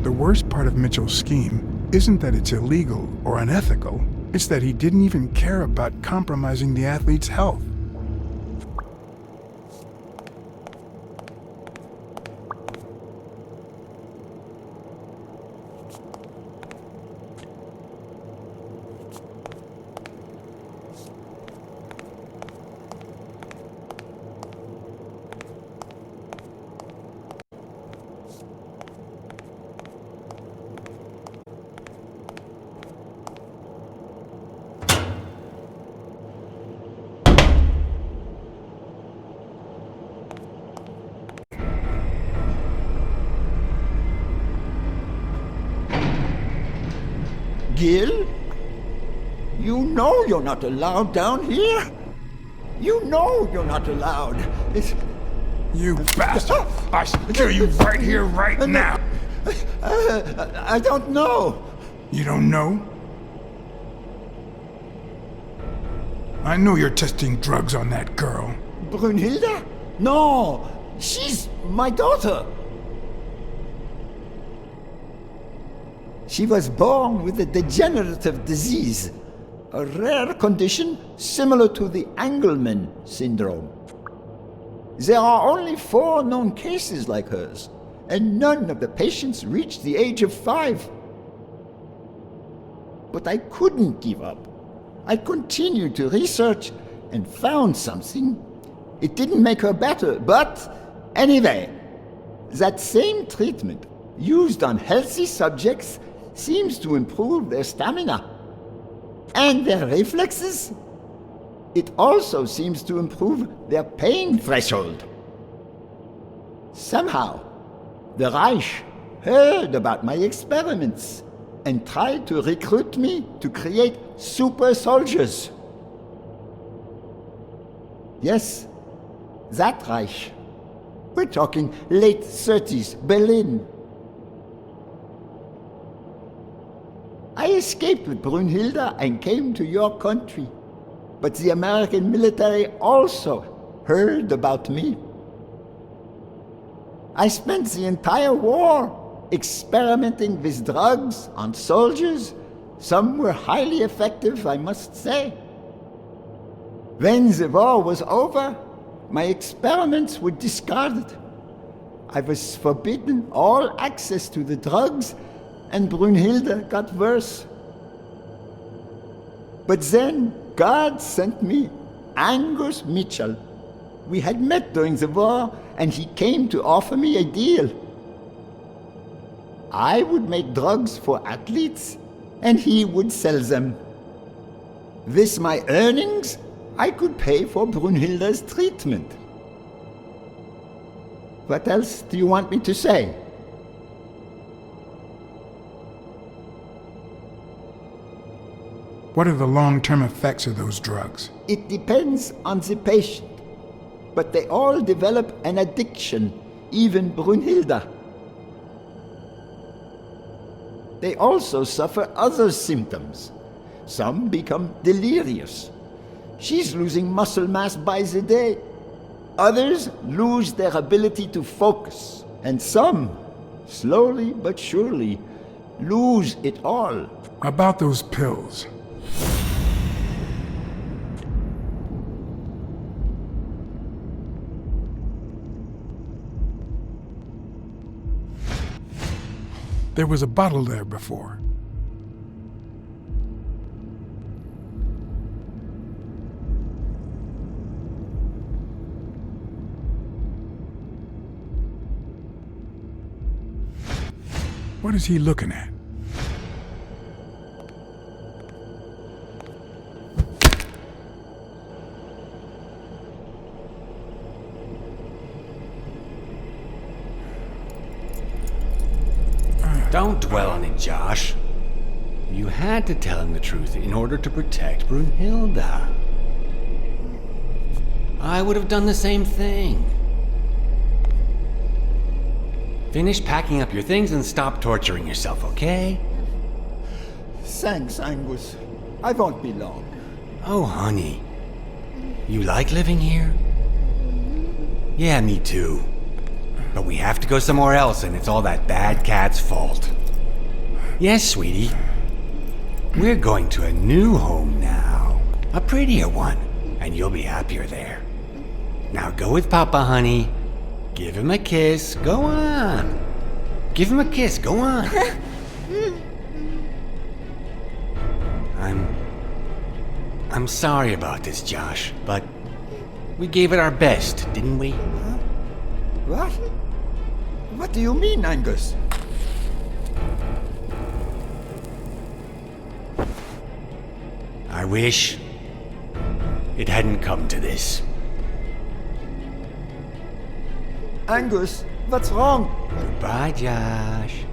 Speaker 4: The worst part of Mitchell's scheme isn't that it's illegal or unethical, it's that he didn't even care about compromising the athlete's health.
Speaker 11: Gil? You know you're not allowed down here. You know you're not allowed.
Speaker 4: You bastard! I kill you right here, right now!
Speaker 11: I don't know.
Speaker 4: You don't know? I know you're testing drugs on that girl.
Speaker 11: Brunhilde? No, she's my daughter. She was born with a degenerative disease, a rare condition similar to the Engelmann syndrome. There are only 4 known cases like hers, and none of the patients reached the age of 5. But I couldn't give up. I continued to research and found something. It didn't make her better, but anyway, that same treatment used on healthy subjects seems to improve their stamina and their reflexes. It also seems to improve their pain threshold. Somehow, the Reich heard about my experiments and tried to recruit me to create super soldiers. Yes, that Reich. We're talking late 30s, Berlin. I escaped with Brunhilde and came to your country. But the American military also heard about me. I spent the entire war experimenting with drugs on soldiers. Some were highly effective, I must say. When the war was over, my experiments were discarded. I was forbidden all access to the drugs, and Brunhilde got worse. But then God sent me Angus Mitchell. We had met during the war, and he came to offer me a deal. I would make drugs for athletes, and he would sell them. With my earnings, I could pay for Brunhilde's treatment. What else do you want me to say?
Speaker 4: What are the long-term effects of those drugs?
Speaker 11: It depends on the patient. But they all develop an addiction, even Brunhilde. They also suffer other symptoms. Some become delirious. She's losing muscle mass by the day. Others lose their ability to focus. And some, slowly but surely, lose it all.
Speaker 4: About those pills. There was a bottle there before. What is he looking at?
Speaker 9: dwell on it, Josh. You had to tell him the truth in order to protect Brunhilde. I would have done the same thing. Finish packing up your things and stop torturing yourself, okay?
Speaker 11: Thanks, Angus. I won't be long.
Speaker 9: Oh, honey. You like living here? Yeah, me too. But we have to go somewhere else, and it's all that bad cat's fault. Yes, sweetie. We're going to a new home now. A prettier one, and you'll be happier there. Now go with Papa, honey. Give him a kiss. Go on. Give him a kiss. Go on. I'm sorry about this, Josh, but we gave it our best, didn't we?
Speaker 11: Huh? What? What do you mean, Angus?
Speaker 9: I wish it hadn't come to this.
Speaker 11: Angus, what's wrong?
Speaker 9: Goodbye, Josh.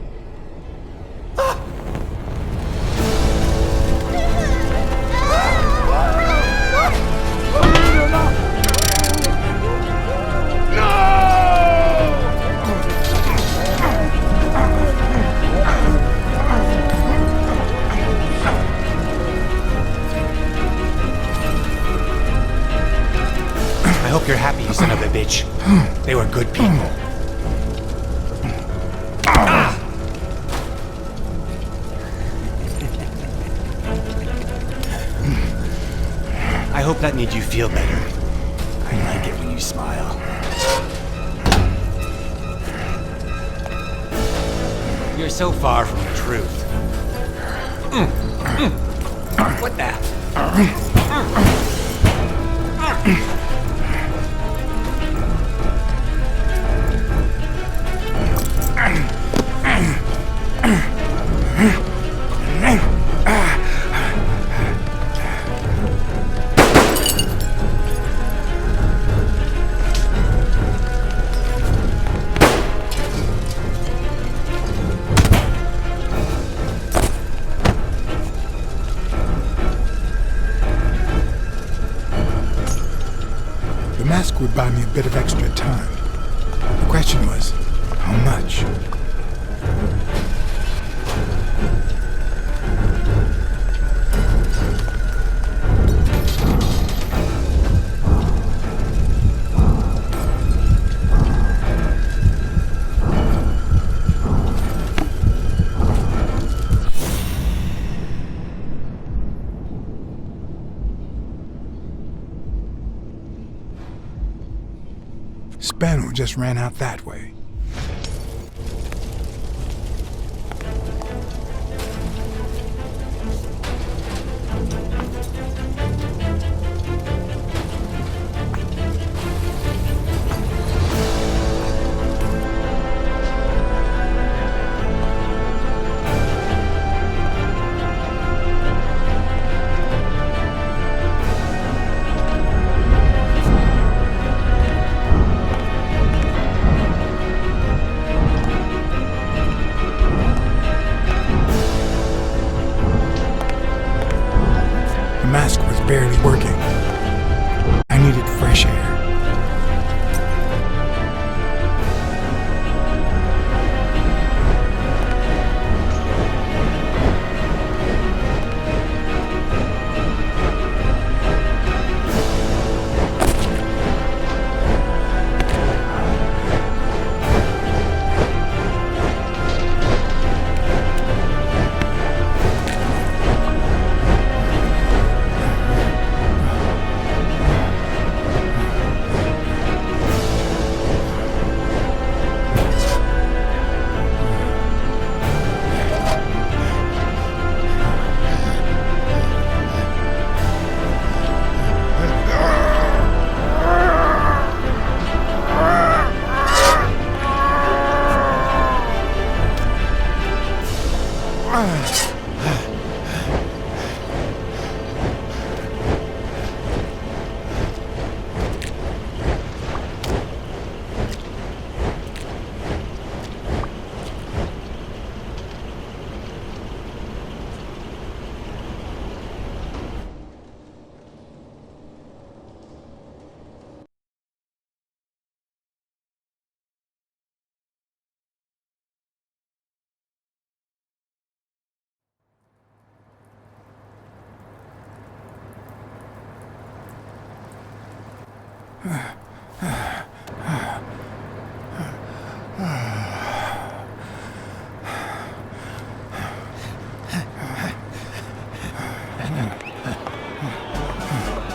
Speaker 9: I hope you're happy, you son of a bitch. They were good people. I hope that made you feel better. I like it when you smile. You're so far from the truth. What the?
Speaker 4: The mask would buy me a bit of extra time. The question was, how much? Spano just ran out that way. The mask was barely working. I needed fresh air.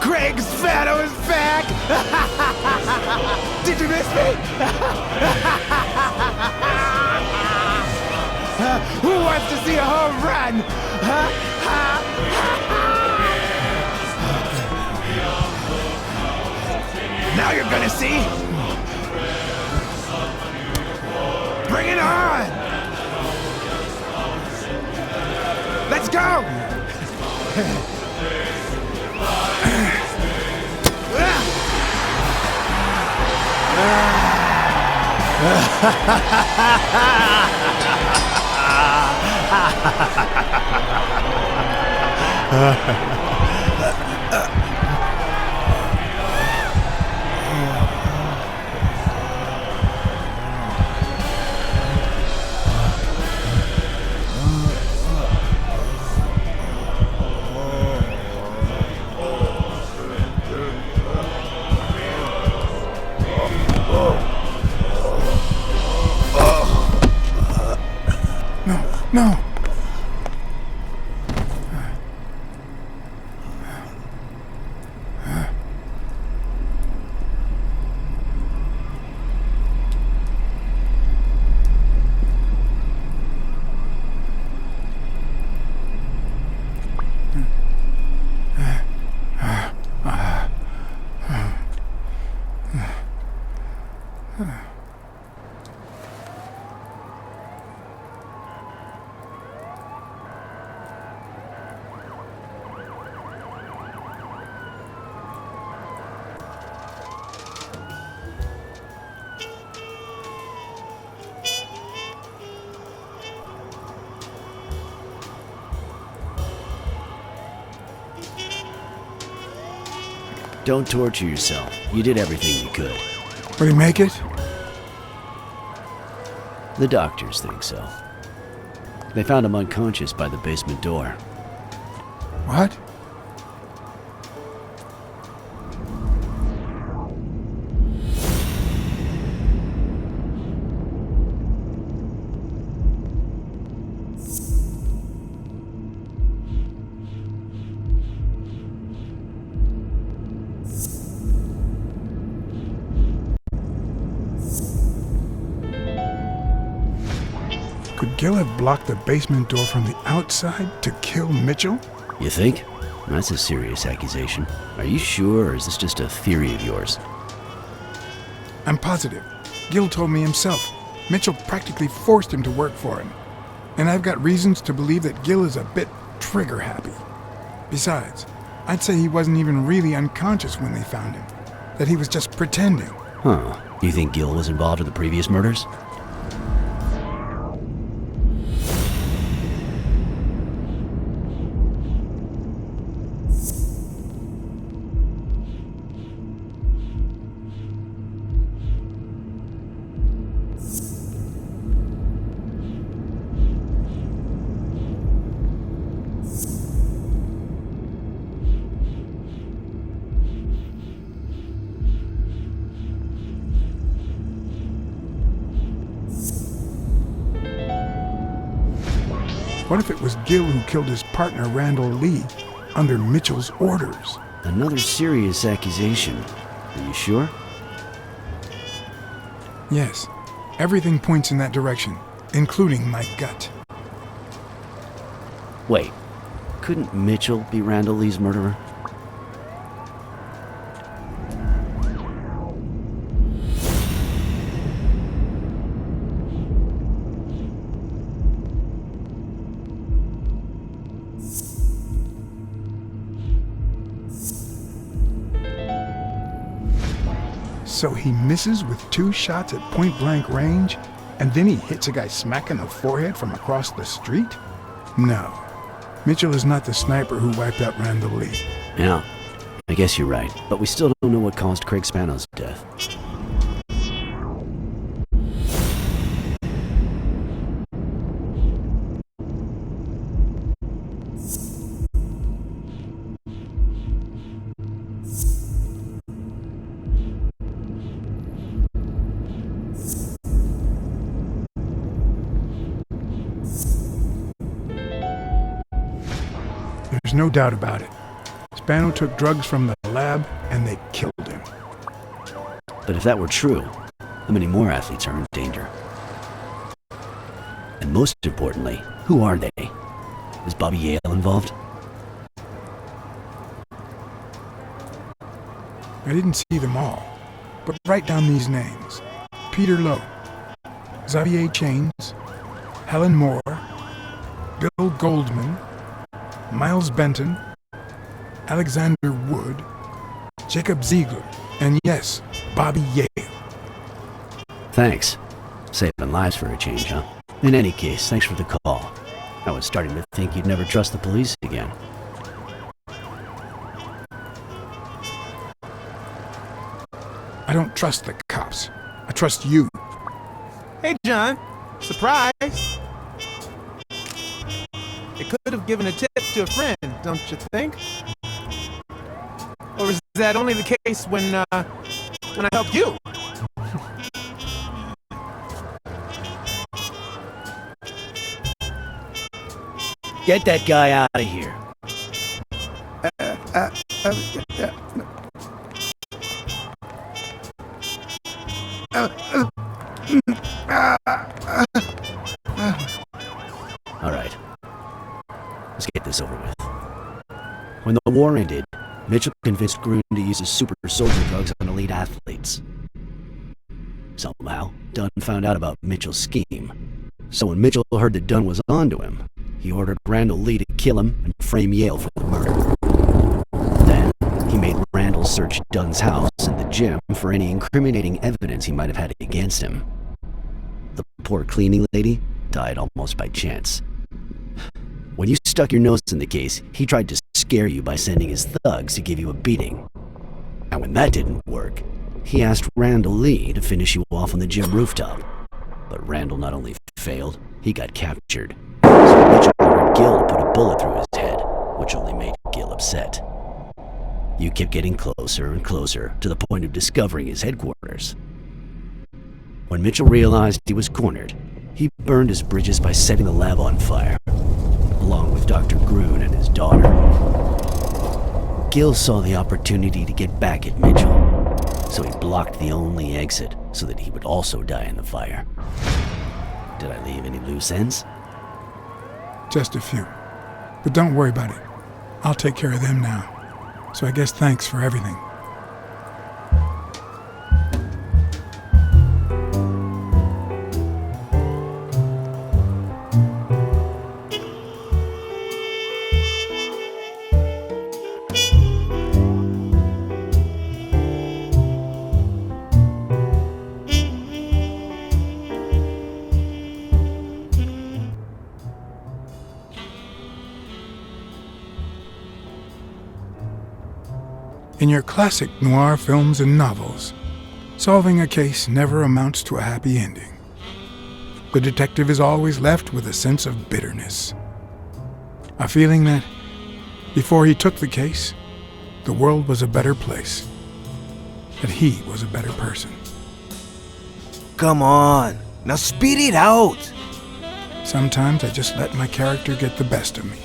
Speaker 5: Craig's Shadow is back! Did you miss me? Who wants to see a home run? Now you're gonna see. Bring it on! Let's go!
Speaker 4: No.
Speaker 2: Don't torture yourself. You did everything you could.
Speaker 4: Will he make it?
Speaker 2: The doctors think so. They found him unconscious by the basement door.
Speaker 4: What? Could Gil have blocked the basement door from the outside to kill Mitchell?
Speaker 2: You think? That's a serious accusation. Are you sure, or is this just a theory of yours?
Speaker 4: I'm positive. Gil told me himself. Mitchell practically forced him to work for him. And I've got reasons to believe that Gil is a bit trigger-happy. Besides, I'd say he wasn't even really unconscious when they found him. That he was just pretending.
Speaker 2: Huh. You think Gil was involved in the previous murders?
Speaker 4: What if it was Gil who killed his partner Randall Lee under Mitchell's orders?
Speaker 2: Another serious accusation. Are you sure?
Speaker 4: Yes. Everything points in that direction, including my gut.
Speaker 2: Wait. Couldn't Mitchell be Randall Lee's murderer?
Speaker 4: So he misses with 2 shots at point-blank range, and then he hits a guy smack in the forehead from across the street? No. Mitchell is not the sniper who wiped out Randall Lee.
Speaker 2: Yeah, I guess you're right. But we still don't know what caused Craig Spano's death.
Speaker 4: There's no doubt about it. Spano took drugs from the lab, and they killed him.
Speaker 2: But if that were true, how many more athletes are in danger? And most importantly, who are they? Is Bobby Yale involved?
Speaker 4: I didn't see them all, but write down these names. Peter Lowe, Xavier Chains, Helen Moore, Bill Goldman, Miles Benton, Alexander Wood, Jacob Ziegler, and yes, Bobby Yale.
Speaker 2: Thanks. Saving lives for a change, huh? In any case, thanks for the call. I was starting to think you'd never trust the police again.
Speaker 4: I don't trust the cops. I trust you.
Speaker 5: Hey, John. Surprise. It could have given a tip to a friend, don't you think? Or is that only the case when I help you?
Speaker 2: Get that guy out of here. All right. Let's get this over with. When the war ended, Mitchell convinced Grun to use his super soldier drugs on elite athletes. Somehow, Dunn found out about Mitchell's scheme. So when Mitchell heard that Dunn was onto him, he ordered Randall Lee to kill him and frame Yale for the murder. Then, he made Randall search Dunn's house and the gym for any incriminating evidence he might have had against him. The poor cleaning lady died almost by chance. When you stuck your nose in the case, he tried to scare you by sending his thugs to give you a beating. And when that didn't work, he asked Randall Lee to finish you off on the gym rooftop. But Randall not only failed, he got captured. So Mitchell ordered Gil to put a bullet through his head, which only made Gil upset. You kept getting closer and closer to the point of discovering his headquarters. When Mitchell realized he was cornered, he burned his bridges by setting the lab on fire, along with Dr. Grun and his daughter. Gil saw the opportunity to get back at Mitchell, so he blocked the only exit so that he would also die in the fire. Did I leave any loose ends?
Speaker 4: Just a few. But don't worry about it. I'll take care of them now. So I guess thanks for everything. In your classic noir films and novels, solving a case never amounts to a happy ending. The detective is always left with a sense of bitterness. A feeling that, before he took the case, the world was a better place. That he was a better person.
Speaker 7: Come on, now speed it out.
Speaker 4: Sometimes I just let my character get the best of me.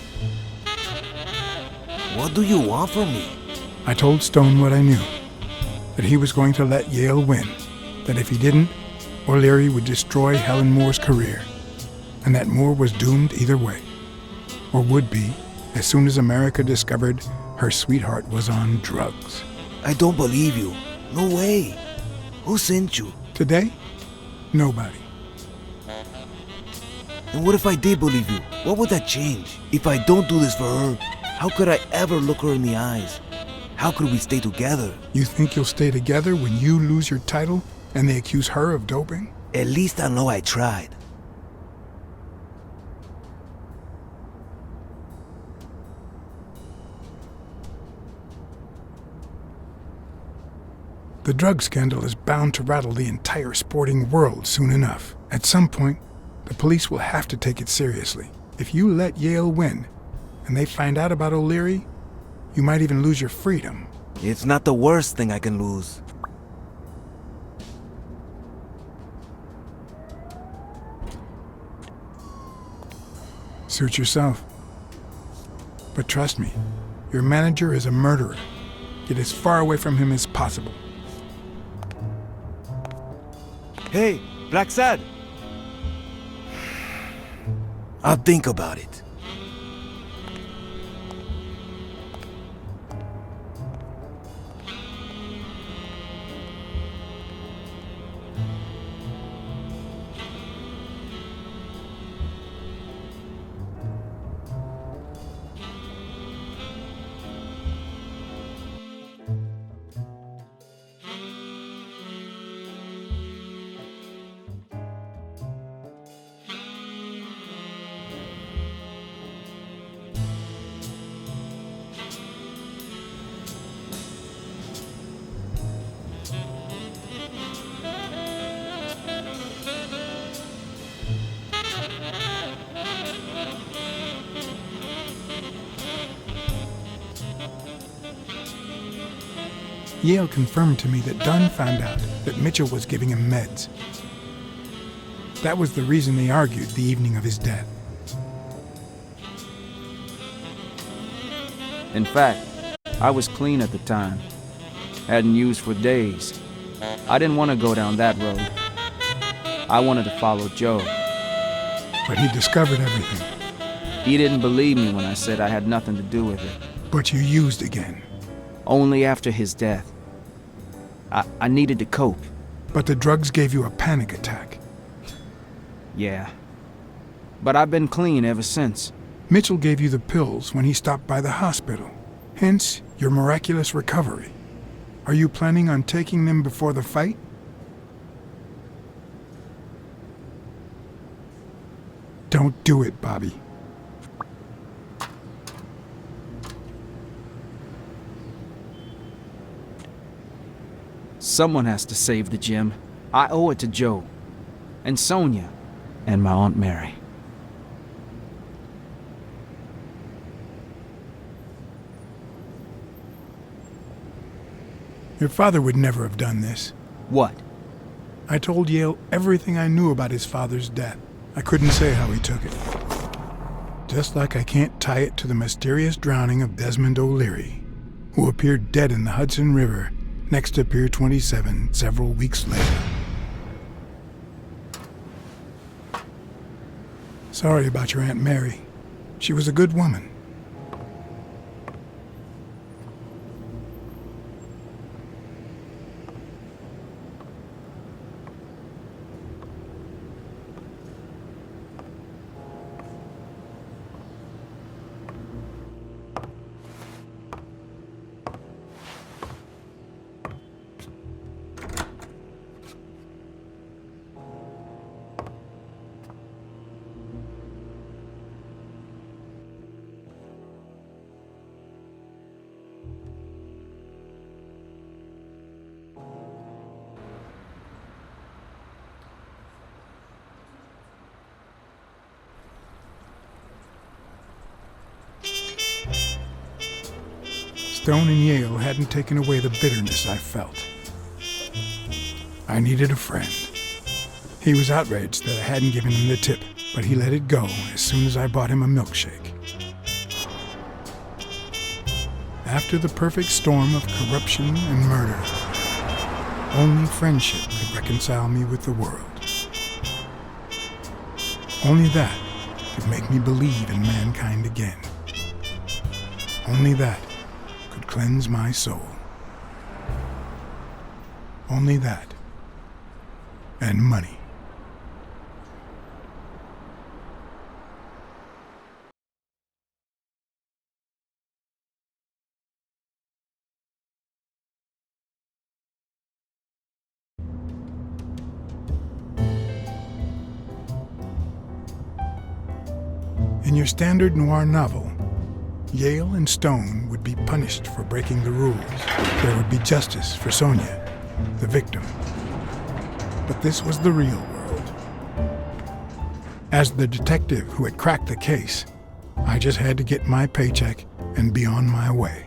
Speaker 7: What do you want from me?
Speaker 4: I told Stone what I knew, that he was going to let Yale win, that if he didn't, O'Leary would destroy Helen Moore's career, and that Moore was doomed either way, or would be as soon as America discovered her sweetheart was on drugs.
Speaker 7: I don't believe you. No way. Who sent you?
Speaker 4: Today, nobody.
Speaker 7: And what if I did believe you? What would that change? If I don't do this for her, how could I ever look her in the eyes? How could we stay together?
Speaker 4: You think you'll stay together when you lose your title and they accuse her of doping?
Speaker 7: At least I know I tried.
Speaker 4: The drug scandal is bound to rattle the entire sporting world soon enough. At some point, the police will have to take it seriously. If you let Yale win, and they find out about O'Leary, you might even lose your freedom.
Speaker 7: It's not the worst thing I can lose.
Speaker 4: Suit yourself. But trust me, your manager is a murderer. Get as far away from him as possible.
Speaker 7: Hey, Blacksad! I'll think about it.
Speaker 4: Yale confirmed to me that Dunn found out that Mitchell was giving him meds. That was the reason they argued the evening of his death.
Speaker 12: In fact, I was clean at the time. Hadn't used for days. I didn't want to go down that road. I wanted to follow Joe.
Speaker 4: But he discovered everything.
Speaker 12: He didn't believe me when I said I had nothing to do with it.
Speaker 4: But you used again.
Speaker 12: Only after his death. I needed to cope.
Speaker 4: But the drugs gave you a panic attack.
Speaker 12: Yeah. But I've been clean ever since.
Speaker 4: Mitchell gave you the pills when he stopped by the hospital. Hence, your miraculous recovery. Are you planning on taking them before the fight? Don't do it, Bobby.
Speaker 12: Someone has to save the gym. I owe it to Joe. And Sonia. And my Aunt Mary.
Speaker 4: Your father would never have done this.
Speaker 12: What?
Speaker 4: I told Yale everything I knew about his father's death. I couldn't say how he took it. Just like I can't tie it to the mysterious drowning of Desmond O'Leary, who appeared dead in the Hudson River next to Pier 27 several weeks later. Sorry about your Aunt Mary. She was a good woman. Stone and Yale hadn't taken away the bitterness I felt. I needed a friend. He was outraged that I hadn't given him the tip, but he let it go as soon as I bought him a milkshake. After the perfect storm of corruption and murder, only friendship could reconcile me with the world. Only that could make me believe in mankind again. Only that could cleanse my soul. Only that. And money. In your standard noir novel, Yale and Stone would be punished for breaking the rules. There would be justice for Sonia, the victim. But this was the real world. As the detective who had cracked the case, I just had to get my paycheck and be on my way.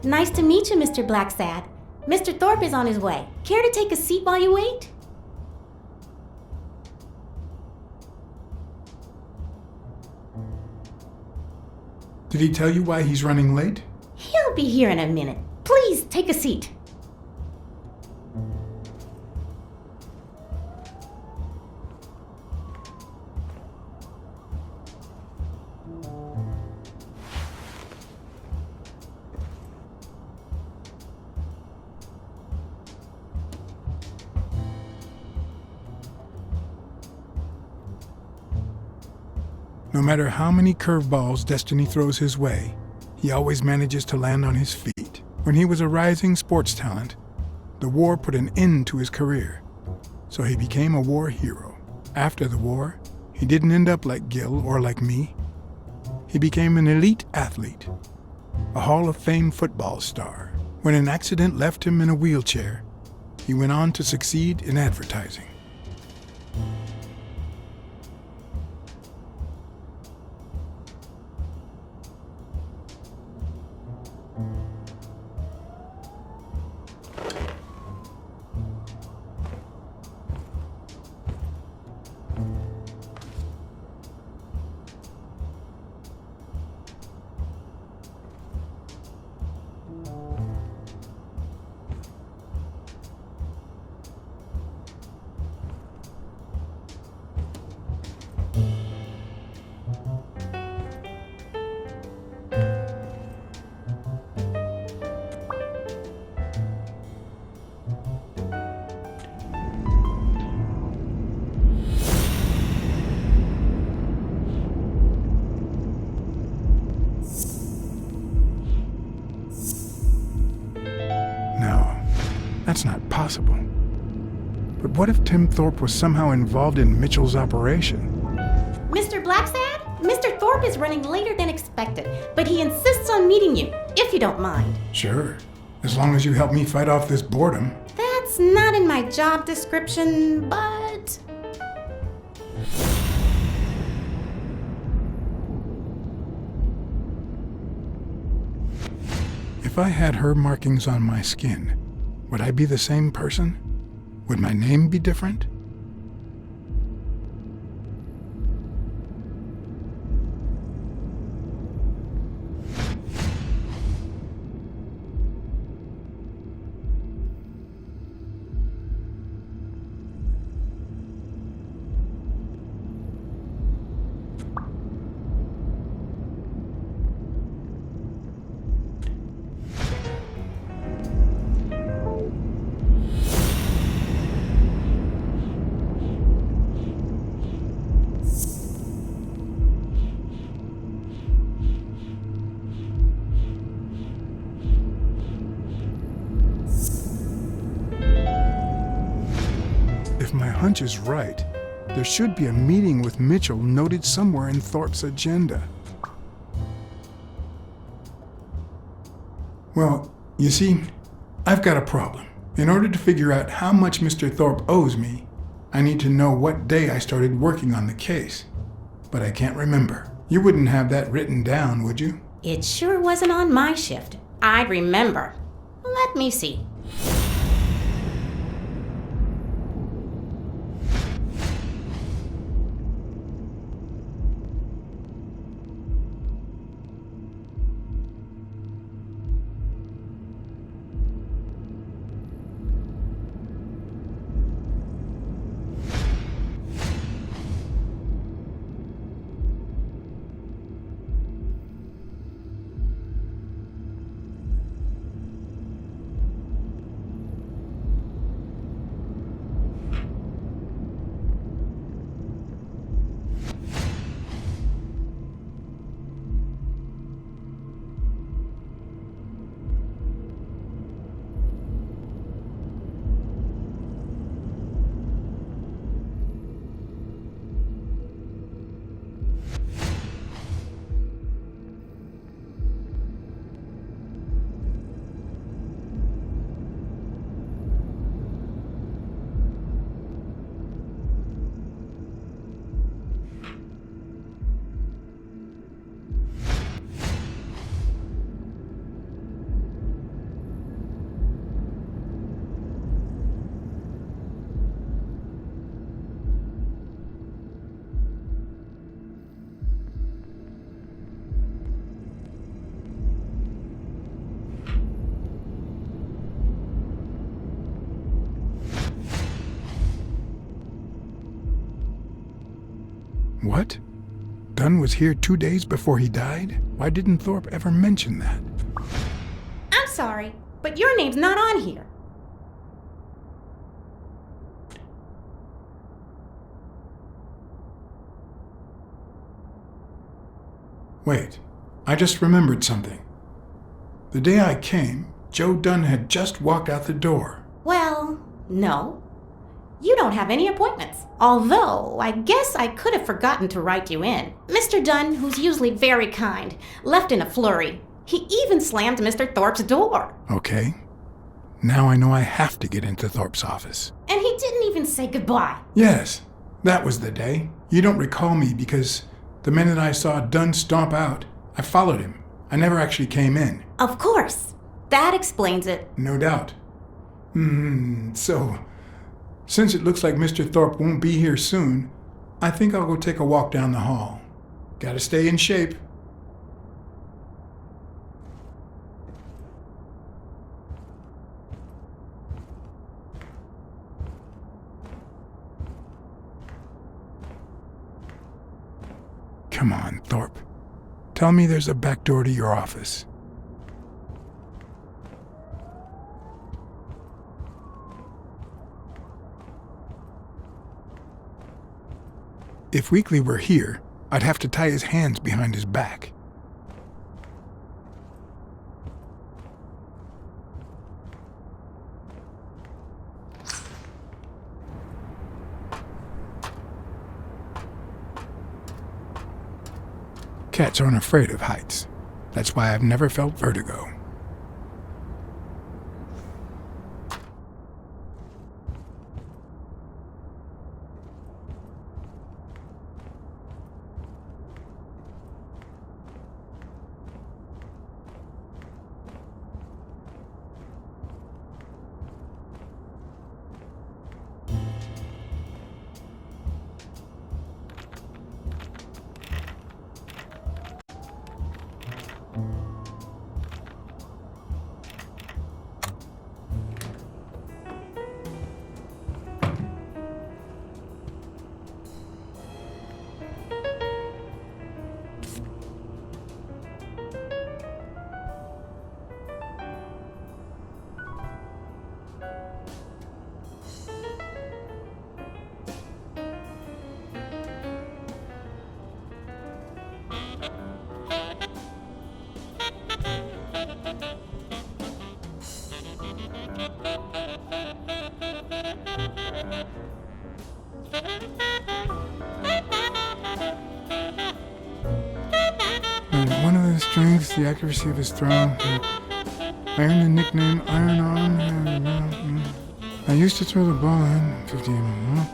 Speaker 3: Nice to meet you, Mr. Blacksad. Mr. Thorpe is on his way. Care to take a seat while you wait?
Speaker 4: Did he tell you why he's running late?
Speaker 3: He'll be here in a minute. Please take a seat.
Speaker 4: No matter how many curveballs destiny throws his way, he always manages to land on his feet. When he was a rising sports talent, the war put an end to his career, so he became a war hero. After the war, he didn't end up like Gil or like me. He became an elite athlete, a Hall of Fame football star. When an accident left him in a wheelchair, he went on to succeed in advertising. That's not possible. But what if Tim Thorpe was somehow involved in Mitchell's operation?
Speaker 3: Mr. Blacksad? Mr. Thorpe is running later than expected, but he insists on meeting you, if you don't mind.
Speaker 4: Sure, as long as you help me fight off this boredom.
Speaker 3: That's not in my job description, but...
Speaker 4: If I had her markings on my skin, would I be the same person? Would my name be different? If my hunch is right, there should be a meeting with Mitchell noted somewhere in Thorpe's agenda. Well, you see, I've got a problem. In order to figure out how much Mr. Thorpe owes me, I need to know what day I started working on the case. But I can't remember. You wouldn't have that written down, would you?
Speaker 3: It sure wasn't on my shift. I'd remember. Let me see.
Speaker 4: What? Dunn was here 2 days before he died? Why didn't Thorpe ever mention that?
Speaker 3: I'm sorry, but your name's not on here.
Speaker 4: Wait, I just remembered something. The day I came, Joe Dunn had just walked out the door.
Speaker 3: Well, no. You don't have any appointments. Although, I guess I could have forgotten to write you in. Mr. Dunn, who's usually very kind, left in a flurry. He even slammed Mr. Thorpe's door.
Speaker 4: Okay. Now I know I have to get into Thorpe's office.
Speaker 3: And he didn't even say goodbye.
Speaker 4: Yes, that was the day. You don't recall me because the minute I saw Dunn stomp out, I followed him. I never actually came in.
Speaker 3: Of course. That explains it.
Speaker 4: No doubt. So, since it looks like Mr. Thorpe won't be here soon, I think I'll go take a walk down the hall. Gotta stay in shape. Come on, Thorpe. Tell me there's a back door to your office. If Weekly were here, I'd have to tie his hands behind his back. Cats aren't afraid of heights. That's why I've never felt vertigo. One of the strengths, the accuracy of his throw. I earned the nickname Iron Arm. I used to throw the ball in 50 and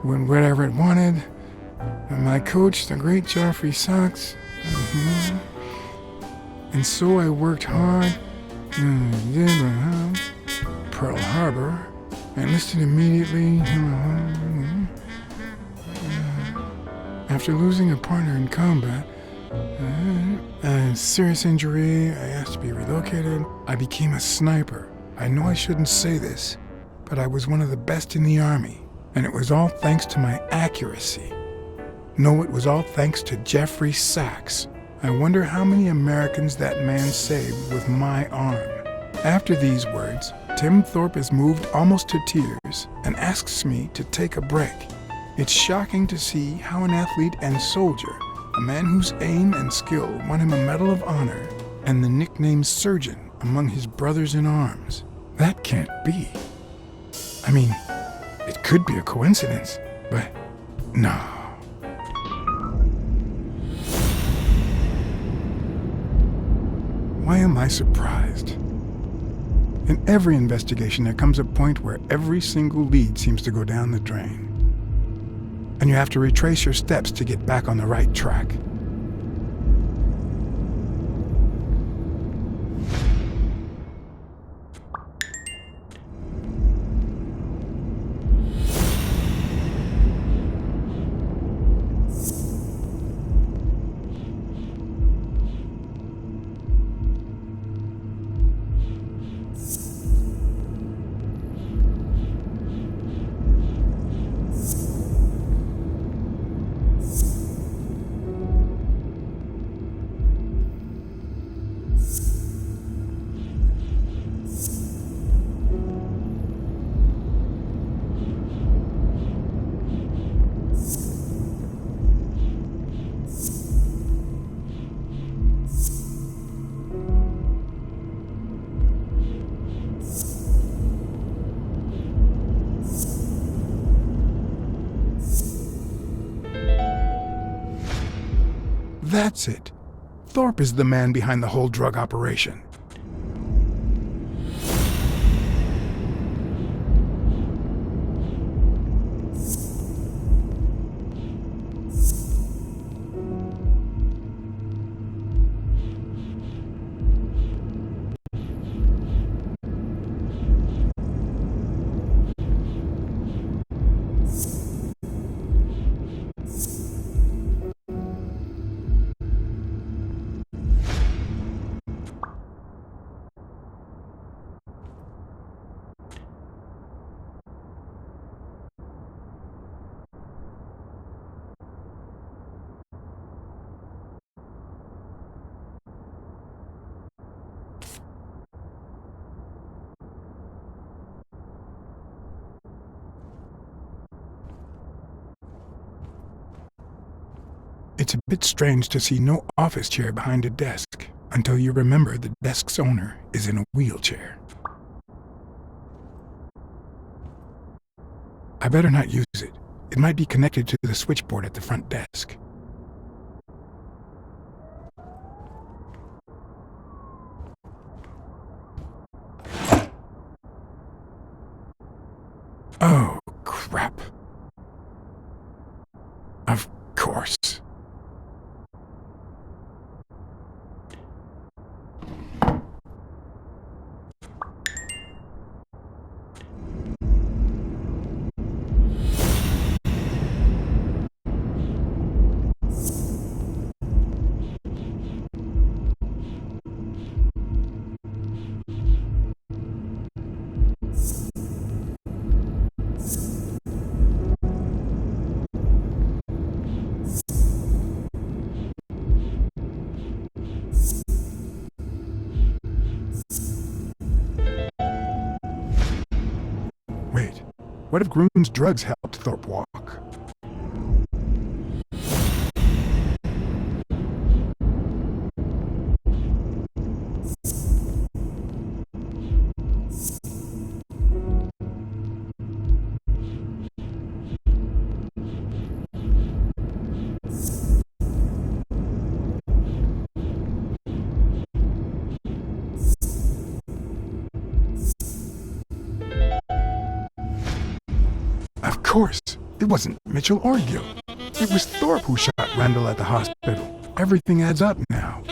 Speaker 4: when whatever it wanted. And my coach, the great Joffrey Sachs. And so I worked hard. Pearl Harbor. I enlisted immediately. After losing a partner in combat, a serious injury, I asked to be relocated. I became a sniper. I know I shouldn't say this, but I was one of the best in the Army, and it was all thanks to my accuracy. No, it was all thanks to Jeffrey Sachs. I wonder how many Americans that man saved with my arm. After these words, Tim Thorpe is moved almost to tears and asks me to take a break. It's shocking to see how an athlete and soldier, a man whose aim and skill won him a Medal of Honor and the nickname Surgeon among his brothers in arms. That can't be. I mean, it could be a coincidence, but no. Why am I surprised? In every investigation, there comes a point where every single lead seems to go down the drain. And you have to retrace your steps to get back on the right track. That's it. Thorpe is the man behind the whole drug operation. It's a bit strange to see no office chair behind a desk, until you remember the desk's owner is in a wheelchair. I better not use it. It might be connected to the switchboard at the front desk. Oh, crap. Of course. Wait, what if Groon's drugs helped Thorpe walk? Of course, it wasn't Mitchell or Gill. It was Thorpe who shot Randall at the hospital. Everything adds up now.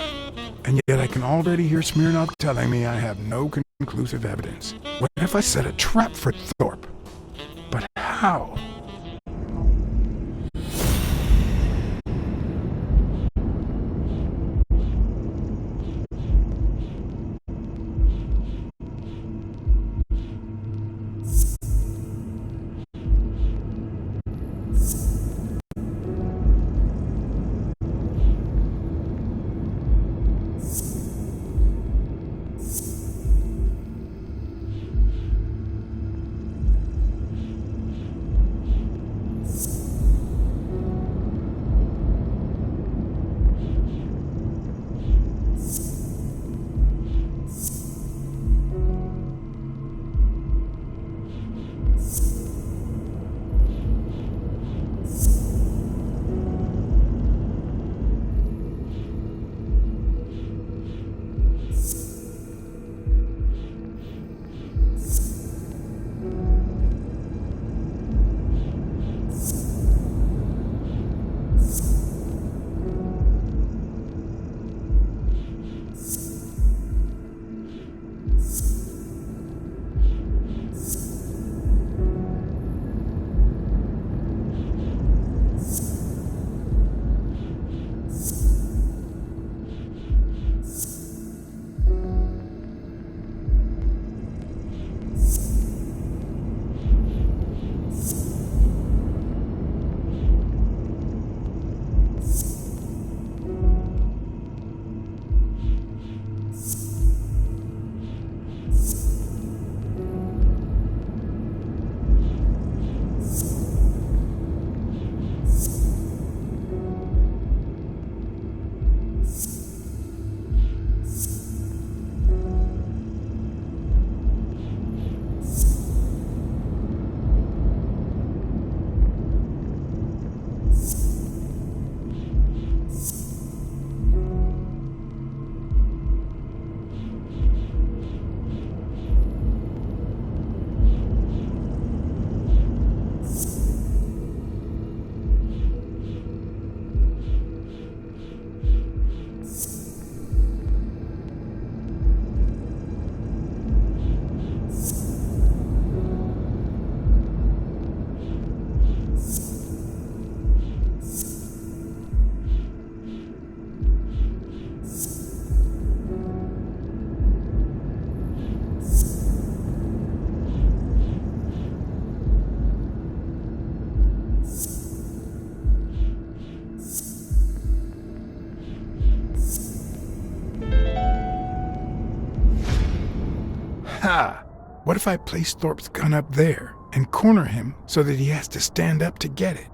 Speaker 4: And yet I can already hear Smirnoff telling me I have no conclusive evidence. What if I set a trap for Thorpe? But how? Ha! What if I place Thorpe's gun up there and corner him so that he has to stand up to get it?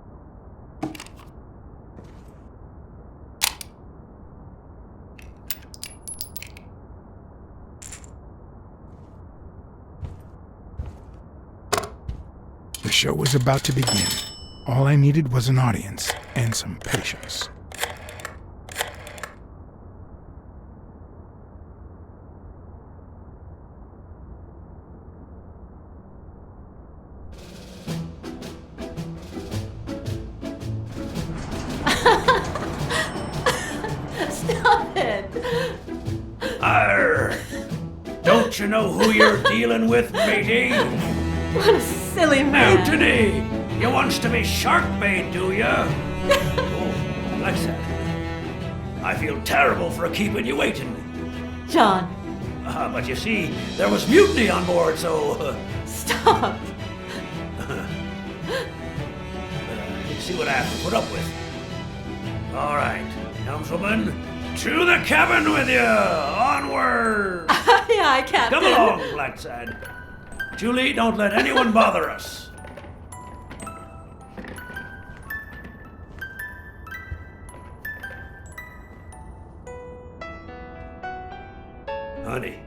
Speaker 4: The show was about to begin. All I needed was an audience and some patience.
Speaker 3: Stop it!
Speaker 13: Arr! Don't you know who you're dealing with, matey?
Speaker 3: What a silly man.
Speaker 13: Mutiny! You wants to be shark-bait, do ya? Oh, Blacksad. I feel terrible for keeping you waiting.
Speaker 3: John.
Speaker 13: But you see, there was mutiny on board, so...
Speaker 3: Stop.
Speaker 13: You see what I have to put up with. All right, helmswoman, to the cabin with you! Onward!
Speaker 3: Aye, aye, Captain.
Speaker 13: Come along, Blacksad. Julie, don't let anyone bother us. Honey,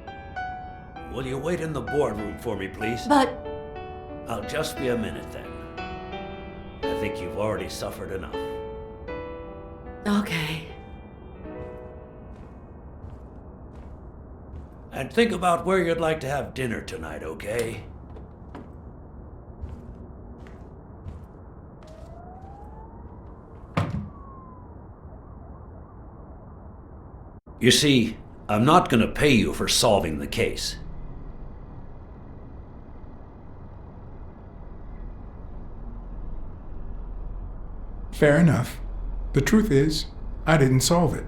Speaker 13: will you wait in the boardroom for me, please?
Speaker 3: But...
Speaker 13: I'll just be a minute then. I think you've already suffered enough.
Speaker 3: Okay.
Speaker 13: And think about where you'd like to have dinner tonight, okay? You see, I'm not gonna pay you for solving the case.
Speaker 4: Fair enough. The truth is, I didn't solve it.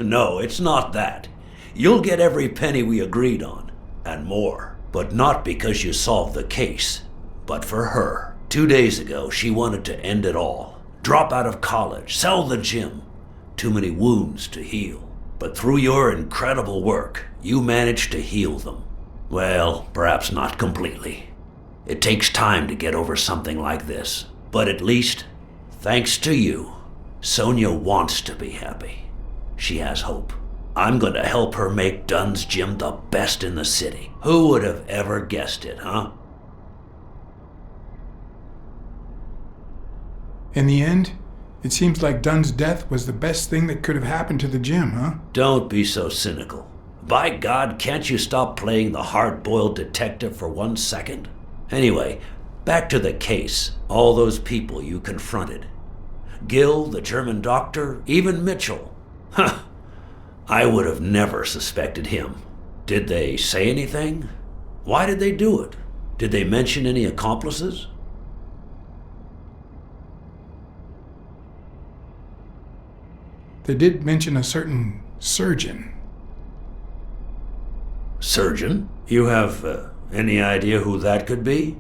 Speaker 13: No, it's not that. You'll get every penny we agreed on, and more. But not because you solved the case, but for her. 2 days ago, she wanted to end it all. Drop out of college, sell the gym. Too many wounds to heal. But through your incredible work, you managed to heal them. Well, perhaps not completely. It takes time to get over something like this. But at least, thanks to you, Sonia wants to be happy. She has hope. I'm going to help her make Dunn's gym the best in the city. Who would have ever guessed it, huh?
Speaker 4: In the end, it seems like Dunn's death was the best thing that could have happened to the gym, huh?
Speaker 13: Don't be so cynical. By God, can't you stop playing the hard-boiled detective for 1 second? Anyway, back to the case. All those people you confronted. Gill, the German doctor, even Mitchell. Huh. I would have never suspected him. Did they say anything? Why did they do it? Did they mention any accomplices?
Speaker 4: They did mention a certain surgeon.
Speaker 13: Surgeon? You have any idea who that could be?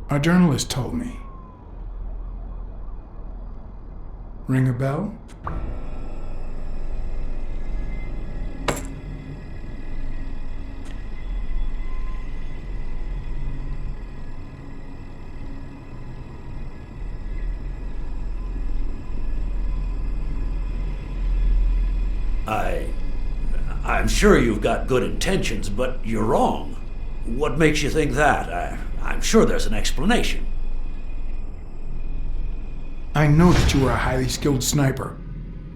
Speaker 4: A journalist told me. Ring a bell?
Speaker 13: I'm sure you've got good intentions, but you're wrong. What makes you think that? I'm sure there's an explanation.
Speaker 4: I know that you are a highly skilled sniper.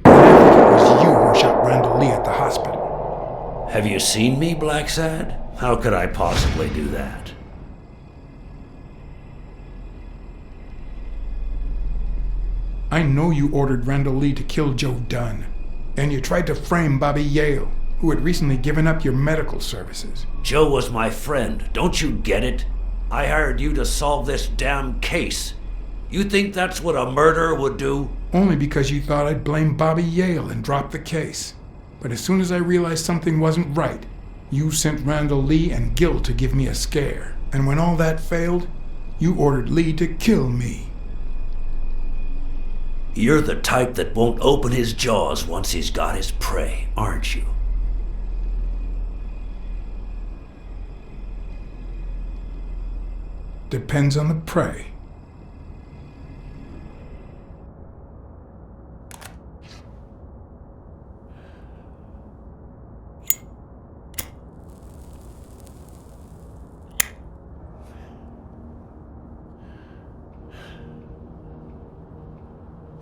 Speaker 4: It was you who shot Randall Lee at the hospital.
Speaker 13: Have you seen me, Blacksad? How could I possibly do that?
Speaker 4: I know you ordered Randall Lee to kill Joe Dunn. And you tried to frame Bobby Yale, who had recently given up your medical services.
Speaker 13: Joe was my friend. Don't you get it? I hired you to solve this damn case. You think that's what a murderer would do?
Speaker 4: Only because you thought I'd blame Bobby Yale and drop the case. But as soon as I realized something wasn't right, you sent Randall Lee and Gill to give me a scare. And when all that failed, you ordered Lee to kill me.
Speaker 13: You're the type that won't open his jaws once he's got his prey, aren't you?
Speaker 4: Depends on the prey.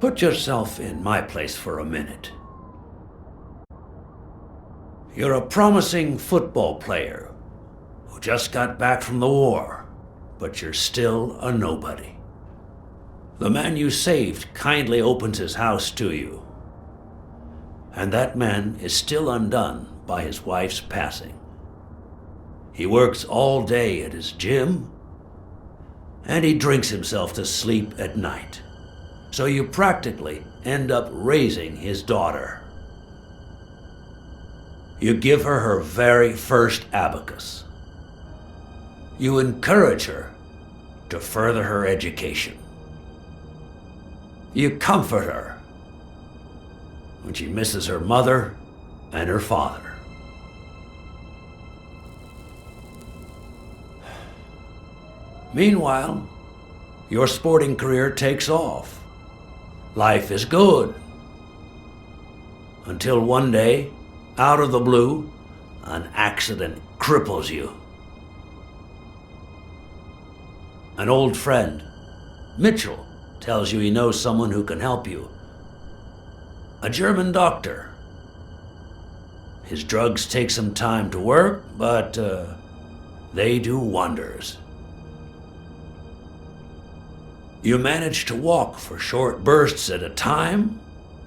Speaker 13: Put yourself in my place for a minute. You're a promising football player who just got back from the war, but you're still a nobody. The man you saved kindly opens his house to you, and that man is still undone by his wife's passing. He works all day at his gym, and he drinks himself to sleep at night. So you practically end up raising his daughter. You give her her very first abacus. You encourage her to further her education. You comfort her when she misses her mother and her father. Meanwhile, your sporting career takes off. Life is good. Until one day, out of the blue, an accident cripples you. An old friend, Mitchell, tells you he knows someone who can help you. A German doctor. His drugs take some time to work, but they do wonders. You manage to walk for short bursts at a time,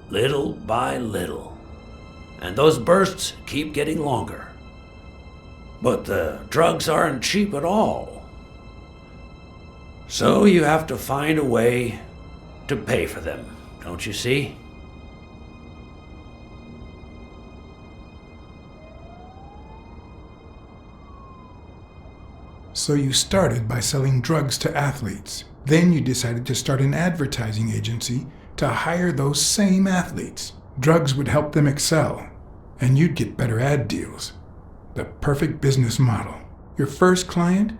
Speaker 13: little by little. And those bursts keep getting longer. But the drugs aren't cheap at all. So you have to find a way to pay for them, don't you see?
Speaker 4: So you started by selling drugs to athletes. Then you decided to start an advertising agency to hire those same athletes. Drugs would help them excel, and you'd get better ad deals. The perfect business model. Your first client?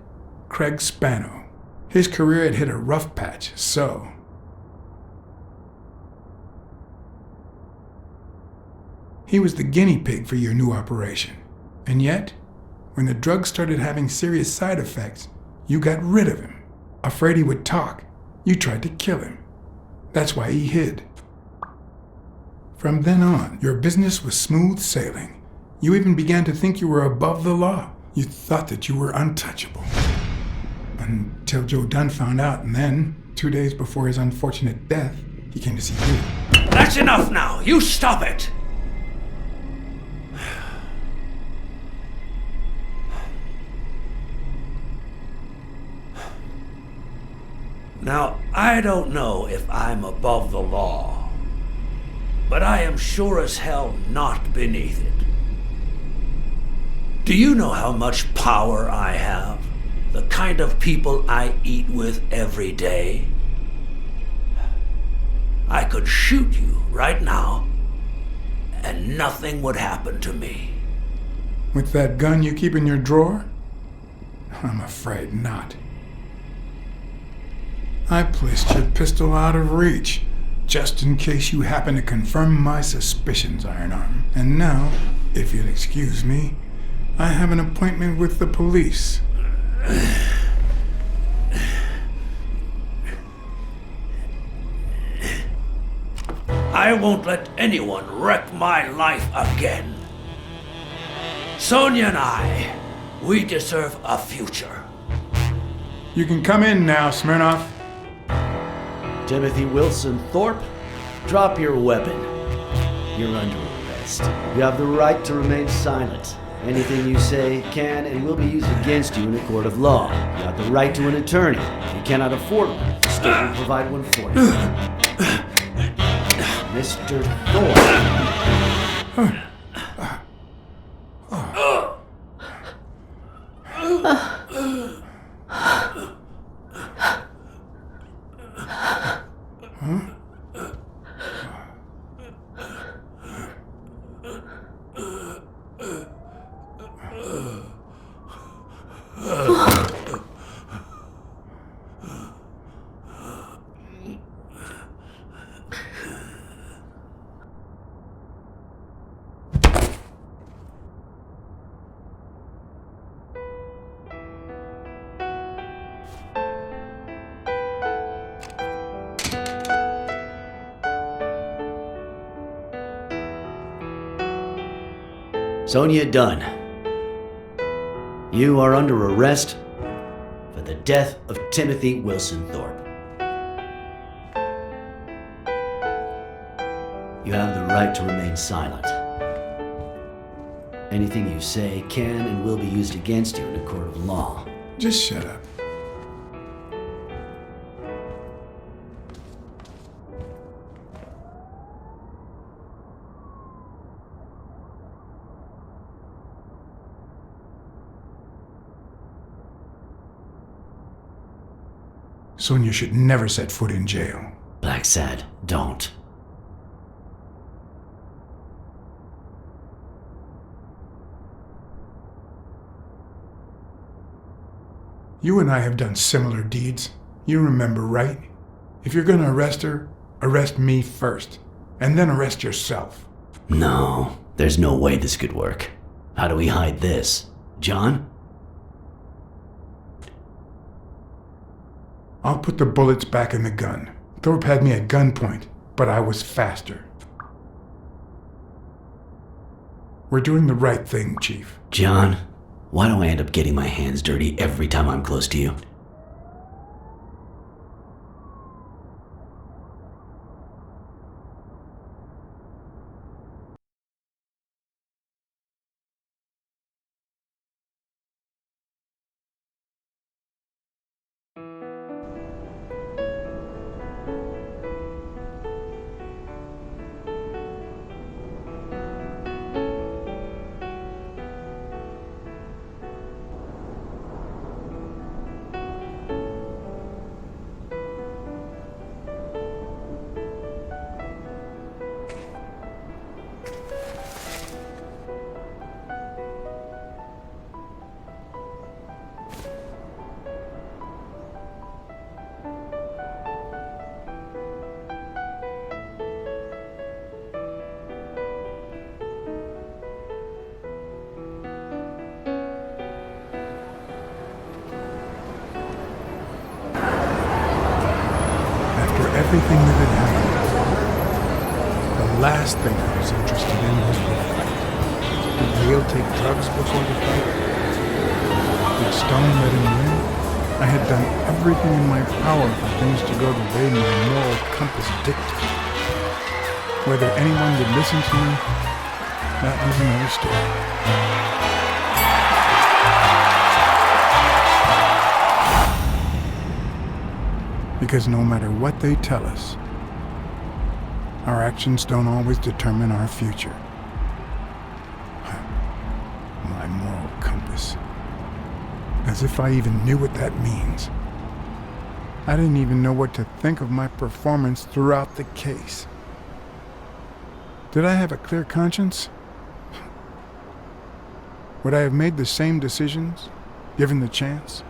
Speaker 4: Craig Spano. His career had hit a rough patch, so... he was the guinea pig for your new operation. And yet, when the drug started having serious side effects, you got rid of him. Afraid he would talk, you tried to kill him. That's why he hid. From then on, your business was smooth sailing. You even began to think you were above the law. You thought that you were untouchable. Until Joe Dunn found out, and then, 2 days before his unfortunate death, he came to see you.
Speaker 13: That's enough now! You stop it! Now, I don't know if I'm above the law, but I am sure as hell not beneath it. Do you know how much power I have? The kind of people I eat with every day? I could shoot you right now, and nothing would happen to me.
Speaker 4: With that gun you keep in your drawer? I'm afraid not. I placed your pistol out of reach, just in case you happen to confirm my suspicions, Ironarm. And now, if you'll excuse me, I have an appointment with the police.
Speaker 13: I won't let anyone wreck my life again. Sonia and I, we deserve a future.
Speaker 4: You can come in now, Smirnoff.
Speaker 2: Timothy Wilson Thorpe, drop your weapon. You're under arrest. You have the right to remain silent. Anything you say can and will be used against you in a court of law. You have the right to an attorney. If you cannot afford one, the state will provide one for you. Mr. Thorpe. Sonia Dunn, you are under arrest for the death of Timothy Wilson Thorpe. You have the right to remain silent. Anything you say can and will be used against you in a court of law.
Speaker 4: Just shut up. Sonia should never set foot in jail.
Speaker 2: Blacksad, don't.
Speaker 4: You and I have done similar deeds. You remember, right? If you're gonna arrest her, arrest me first, and then arrest yourself.
Speaker 2: No, there's no way this could work. How do we hide this? John?
Speaker 4: I'll put the bullets back in the gun. Thorpe had me at gunpoint, but I was faster. We're doing the right thing, Chief.
Speaker 2: John, why do I end up getting my hands dirty every time I'm close to you?
Speaker 4: Everything that had happened, the last thing I was interested in was the fight. Did Yale take drugs before the fight? Did Stone let him win? I had done everything in my power for things to go the way my moral compass dictated. Whether anyone would listen to me, that was another story. Because no matter what they tell us, our actions don't always determine our future. My moral compass. As if I even knew what that means. I didn't even know what to think of my performance throughout the case. Did I have a clear conscience? Would I have made the same decisions, given the chance?